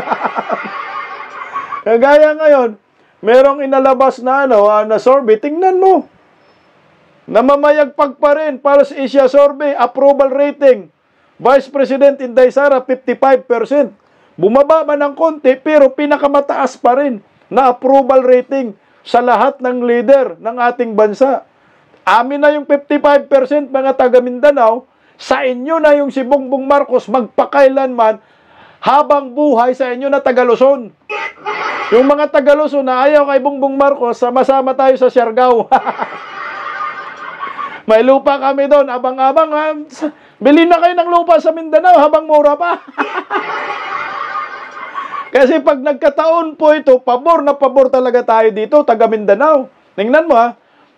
Kagaya ngayon, merong inalabas na na survey, tingnan mo. Namamayagpag pa rin para sa Asia Survey, approval rating. Vice President Inday Sara, 55%. Bumaba man ng konti, pero pinakamataas pa rin na approval rating sa lahat ng leader ng ating bansa. Amin na yung 55% mga taga Mindanao, sa inyo na yung si Bongbong Marcos magpakailanman habang buhay sa inyo na taga Luzon. Yung mga taga Luzon na ayaw kay Bongbong Marcos, sama-sama tayo sa Siargao. May lupa kami doon, abang-abang. Bili na kayo ng lupa sa Mindanao habang mura pa. Kasi pag nagkataon po ito, pabor na pabor talaga tayo dito, taga Mindanao. Tingnan mo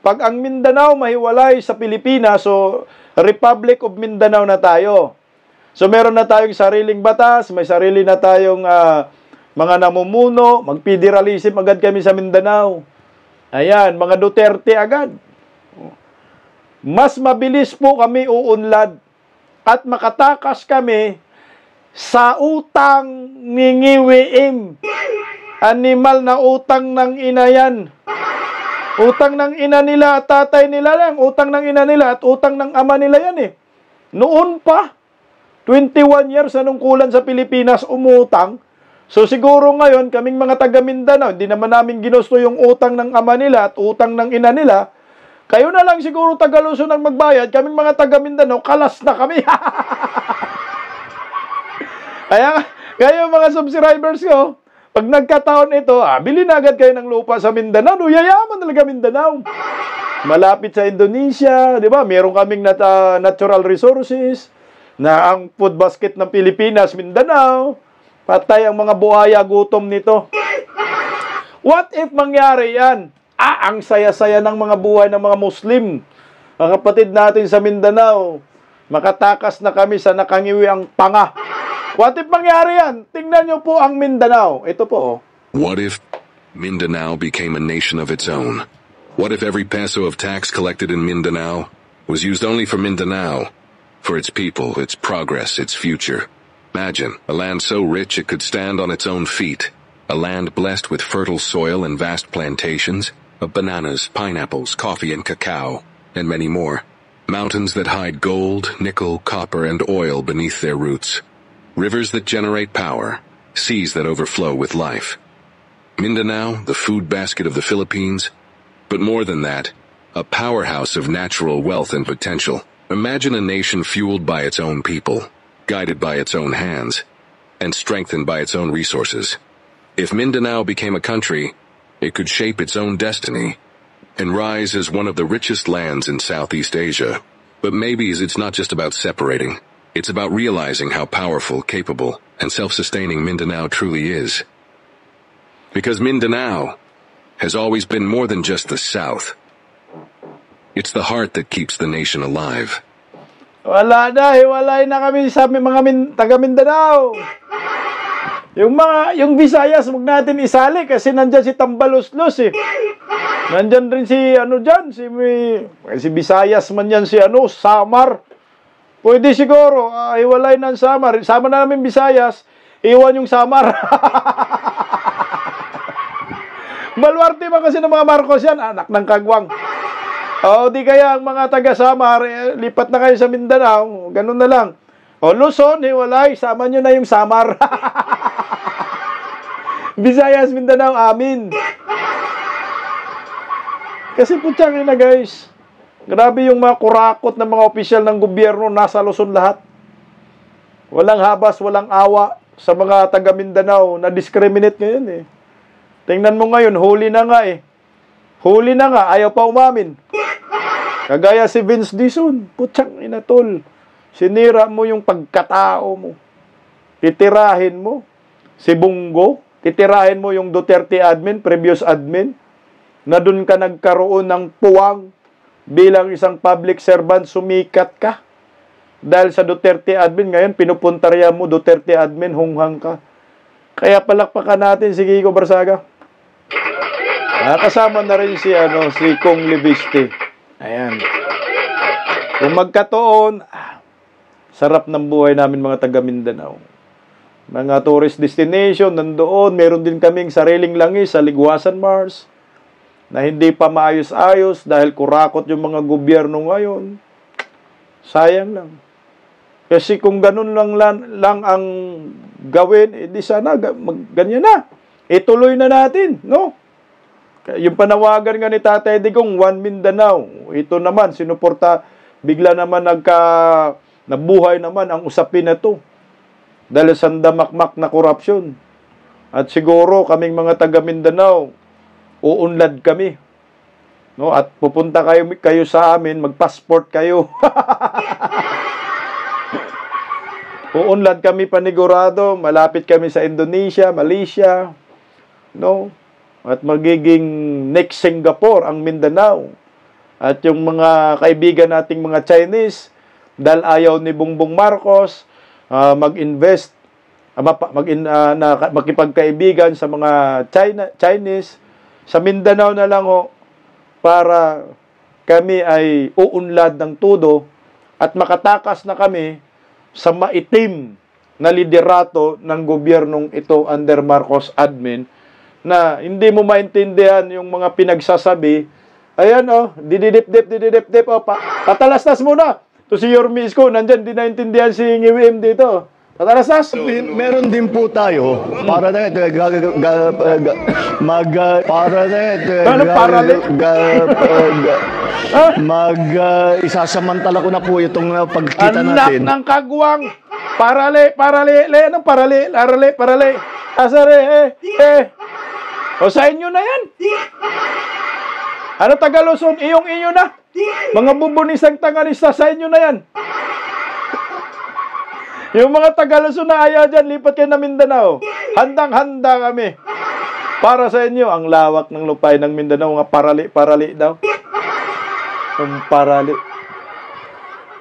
pag ang Mindanao mahiwalay sa Pilipinas, so Republic of Mindanao na tayo. So meron na tayong sariling batas, may sarili na tayong mga namumuno, mag-federalism agad kami sa Mindanao. Ayan, mga Duterte agad. Mas mabilis po kami uunlad at makatakas kami sa utang ningiwiim. Animal na utang ng ina yan. Utang ng ina nila at tatay nila lang. Utang ng ina nila at utang ng ama nila yan Noon pa, 21 years nanungkulan sa Pilipinas umutang. So siguro ngayon, kaming mga taga Mindanao, hindi naman namin ginusto yung utang ng ama nila at utang ng ina nila. Kayo na lang siguro taga Luzon ang magbayad. Kaming mga taga Mindanao, kalas na kami. Kaya mga subscribers ko, pag nagkataon ito, bili na agad kayo ng lupa sa Mindanao. Yayaman talaga Mindanao. Malapit sa Indonesia, di ba? Meron kaming natural resources na ang food basket ng Pilipinas, Mindanao. Patay ang mga buhaya gutom nito. What if mangyari yan? Ang saya-saya ng mga buhay ng mga Muslim. Mga kapatid natin sa Mindanao, makatakas na kami sa nakangiwi ang panga. What if mangyari yan? Tingnan nyo po ang Mindanao. Ito po. What if Mindanao became a nation of its own? What if every peso of tax collected in Mindanao was used only for Mindanao, for its people, its progress, its future? Imagine a land so rich it could stand on its own feet, a land blessed with fertile soil and vast plantations of bananas, pineapples, coffee, and cacao, and many more. Mountains that hide gold, nickel, copper, and oil beneath their roots. Rivers that generate power, seas that overflow with life. Mindanao, the food basket of the Philippines, but more than that, a powerhouse of natural wealth and potential. Imagine a nation fueled by its own people, guided by its own hands, and strengthened by its own resources. If Mindanao became a country, it could shape its own destiny and rise as one of the richest lands in Southeast Asia. But maybe it's not just about separating. It's about realizing how powerful, capable, and self-sustaining Mindanao truly is. Because Mindanao has always been more than just the South. It's the heart that keeps the nation alive. Wala na, hiwalay na kami sa mga taga Mindanao. Yung Visayas, huwag natin isali kasi nandyan si Tambaluslos Nandyan rin si si Visayas man yan si Samar. Pwede siguro, hiwalay ng Samar. Sama na namin Visayas, iwan yung Samar. Baluarte ba kasi ng mga Marcos yan? Anak ng kagwang. Di kaya ang mga taga-Samar, lipat na kayo sa Mindanao. Ganun na lang. Luzon, hiwalay. Sama nyo na yung Samar. Visayas, Mindanao, amin. Kasi putyang na guys. Grabe yung mga kurakot ng mga opisyal ng gobyerno, nasa Luzon lahat. Walang habas, walang awa sa mga taga Mindanao na discriminate ngayon Tingnan mo ngayon, huli na nga Huli na nga, ayaw pa umamin. Kagaya si Vince Dizon, putyang inatol. Sinira mo yung pagkatao mo. Titirahin mo. Si Bungo, titirahin mo yung Duterte admin, previous admin, na dun ka nagkaroon ng puwang bilang isang public servant, sumikat ka. Dahil sa Duterte admin, ngayon pinupuntarya mo Duterte admin, hunghang ka. Kaya palakpakan natin si Kiko Barsaga. Kasama na rin si Kong Leviste. Ayan. Kung magkataon, sarap ng buhay namin mga taga Mindanao. Mga tourist destination, nandoon. Meron din kaming sariling langis sa Ligwasan Mars na hindi pa maayos-ayos dahil kurakot yung mga gobyerno ngayon. Sayang lang. Kasi kung ganun lang ang gawin, di sana ganyan na. Ituloy na natin, no? Yung panawagan nga ni Tatay Digong, One Mindanao. Ito naman, sinuporta, bigla naman nabuhay naman ang usapin na to. Dahil sa damakmak na korupsyon. At siguro kaming mga taga Mindanao, uunlad kami. No? At pupunta kayo sa amin, mag-passport kayo. Uunlad kami panigurado, malapit kami sa Indonesia, Malaysia. No? At magiging next Singapore ang Mindanao. At yung mga kaibigan nating mga Chinese, dahil ayaw ni Bongbong Marcos mag-invest, makipagkaibigan sa mga Chinese, sa Mindanao na lang para kami ay uunlad ng tudo at makatakas na kami sa maitim na liderato ng gobyernong ito under Marcos admin, na hindi mo maintindihan yung mga pinagsasabi. Ayan dididip-dip, patalastas muna. To si Yorme Isko, nandyan, di naintindihan si Ngiwim dito. Patalastas. Meron din po tayo para na isasamantala ko na po itong pagkita natin. Anak ng kagwang. Parale. Asare, O sa inyo na yan. Ano taga Luzon? Iyong-iyo na. Mga bubunisang tanganista, sa inyo na yan. Yung mga taga Luzon na ayaw dyan, lipat kayo na Mindanao. Handang-handa kami. Para sa inyo, ang lawak ng lupay ng Mindanao, mga parali daw. Ang parali.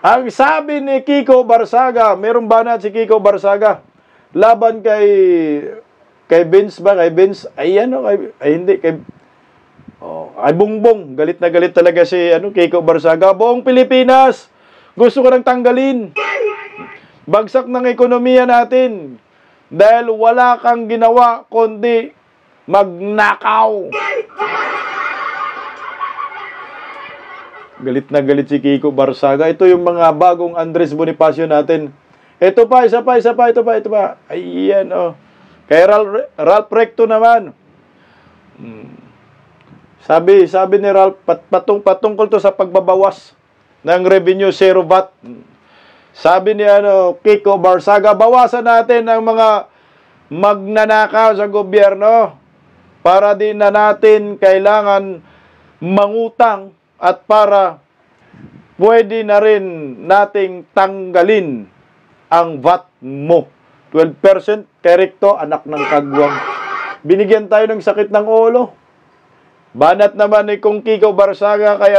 Ang sabi ni Kiko Barsaga, meron ba na si Kiko Barsaga? Laban kay Vince ba? Kay Vince? Hindi. Ay Bongbong. Galit na galit talaga si Kiko Barsaga. Buong Pilipinas, gusto ko nang tanggalin. Bagsak ng ekonomiya natin. Dahil wala kang ginawa kundi magnakaw. Galit na galit si Kiko Barsaga. Ito yung mga bagong Andres Bonifacio natin. Ito pa, isa pa. Ayan, Kay Ralph Recto naman. Sabi ni Ralph, patungkol to sa pagbabawas ng revenue zero VAT. Sabi ni Kiko Barsaga, bawasan natin ang mga magnanakaw sa gobyerno para di na natin kailangan mangutang at para pwede na rin nating tanggalin ang VAT mo. 12% kerekto, anak ng kagwang. Binigyan tayo ng sakit ng ulo. Banat naman ni Kung Kiko Barsaga kay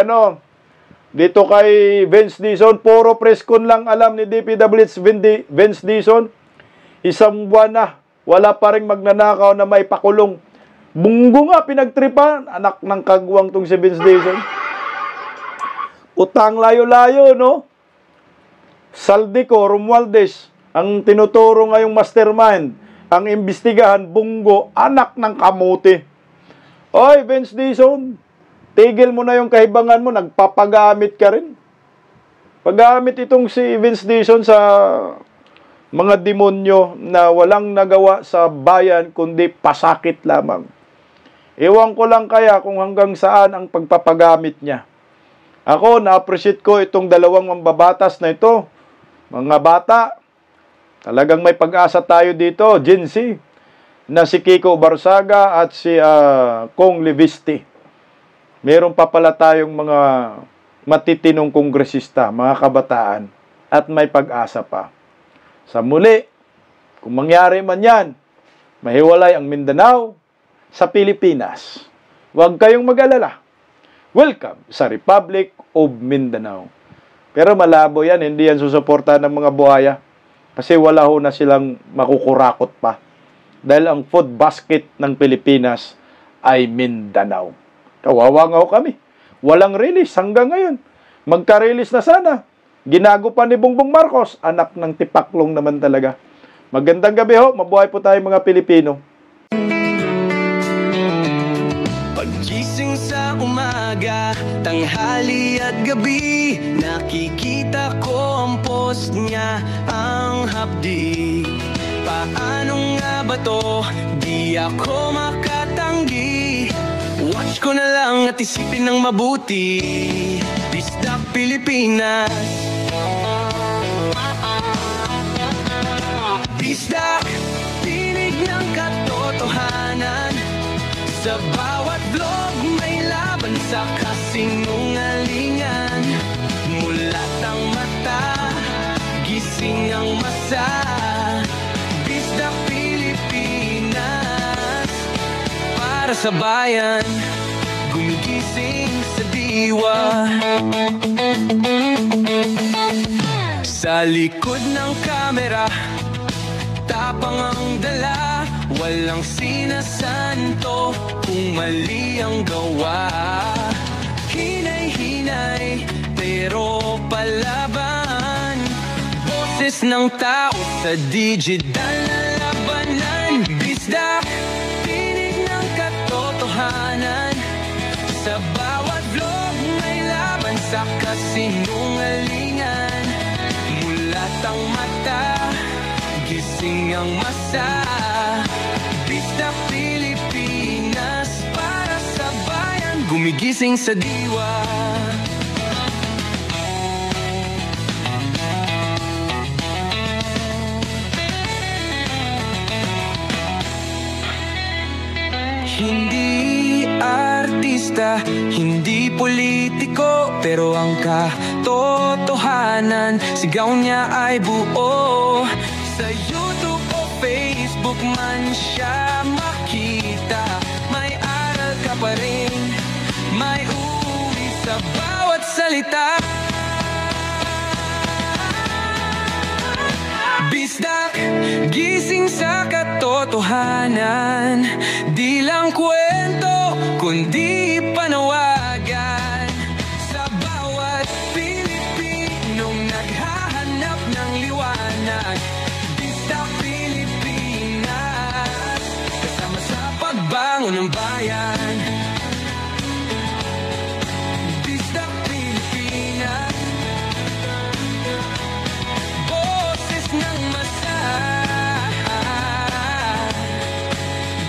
dito kay Vince Dizon, puro preskon lang alam ni DPWH Vince Dizon. Isang buwan na, wala pa rin magnanakaw na may pakulong. Bunggo nga, pinagtripan, anak ng kagwang tong si Vince Dizon. Utang layo-layo, no? Saldico, Romualdez, ang tinuturo ngayong mastermind, ang imbestigahan, bunggo, anak ng kamuti. Oy, Vince Dizon, tigil mo na yung kahibangan mo, nagpapagamit ka rin. Paggamit itong si Vince Dizon sa mga demonyo na walang nagawa sa bayan kundi pasakit lamang. Ewan ko lang kaya kung hanggang saan ang pagpapagamit niya. Ako, na-appreciate ko itong dalawang mambabatas na ito. Mga bata, talagang may pag-asa tayo dito, Gen Z, na si Kiko Barsaga at si Kong Leviste. Meron pa pala tayong mga matitinong kongresista, mga kabataan, at may pag-asa pa. Sa muli, kung mangyari man yan, mahiwalay ang Mindanao sa Pilipinas. Huwag kayong mag-alala. Welcome sa Republic of Mindanao. Pero malabo yan, hindi yan susuportahan ng mga buhaya. Kasi wala ho na silang makukurakot pa. dahil ang food basket ng Pilipinas ay Mindanao. Kawawa nga ho kami. Walang release hanggang ngayon. Magka-release na sana. Ginago pa ni Bongbong Marcos. Anak ng tipaklong naman talaga. Magandang gabi ho. Mabuhay po tayo mga Pilipino. Pagising sa umaga, tanghali at gabi, nakikita ko ang post niya, ang hapdi. Paano nga ba to? Di ako makatanggi. Watch ko na lang at isipin ng mabuti. Bisdak Pilipinas. Bisdak, tinig ng katotohanan. Sa bawat vlog may laban sa kasinungalingan. Mulat ang mata, gising ang masa. Bisdak Pilipinas. Para sa bayan, gumigising sa diwa. Sa likod ng kamera, tapang ang dala, walang sinasanto kung mali ang gawa. Hinay-hinay, pero palaban. Boses ng tao sa digital na labanan. Bisdak, tinig ng katotohanan. Sa bawat vlog may laban sa kasinungalingan. Mulat ang mata, gising ang masa. Bisdak Pilipinas. Para sa bayan, gumigising sa diwa. Hindi artista, hindi politiko, pero ang katotohanan, sigaw niya ay buo. Sa YouTube o Facebook man siya makita, may aral ka pa rin, may uwi sa bawat salita. Bisdak, gising sa katotohanan. Di lang kwento, kundi panawagan. Sa bawat Pilipinong naghahanap ng liwanag. Bisdak Pilipinas, kasama sa pagbangon ng bayan. Bisdak Pilipinas, boses ng masa.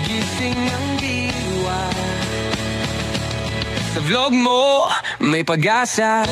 Gising ang diwa. Sa vlog mo, may pag-asa.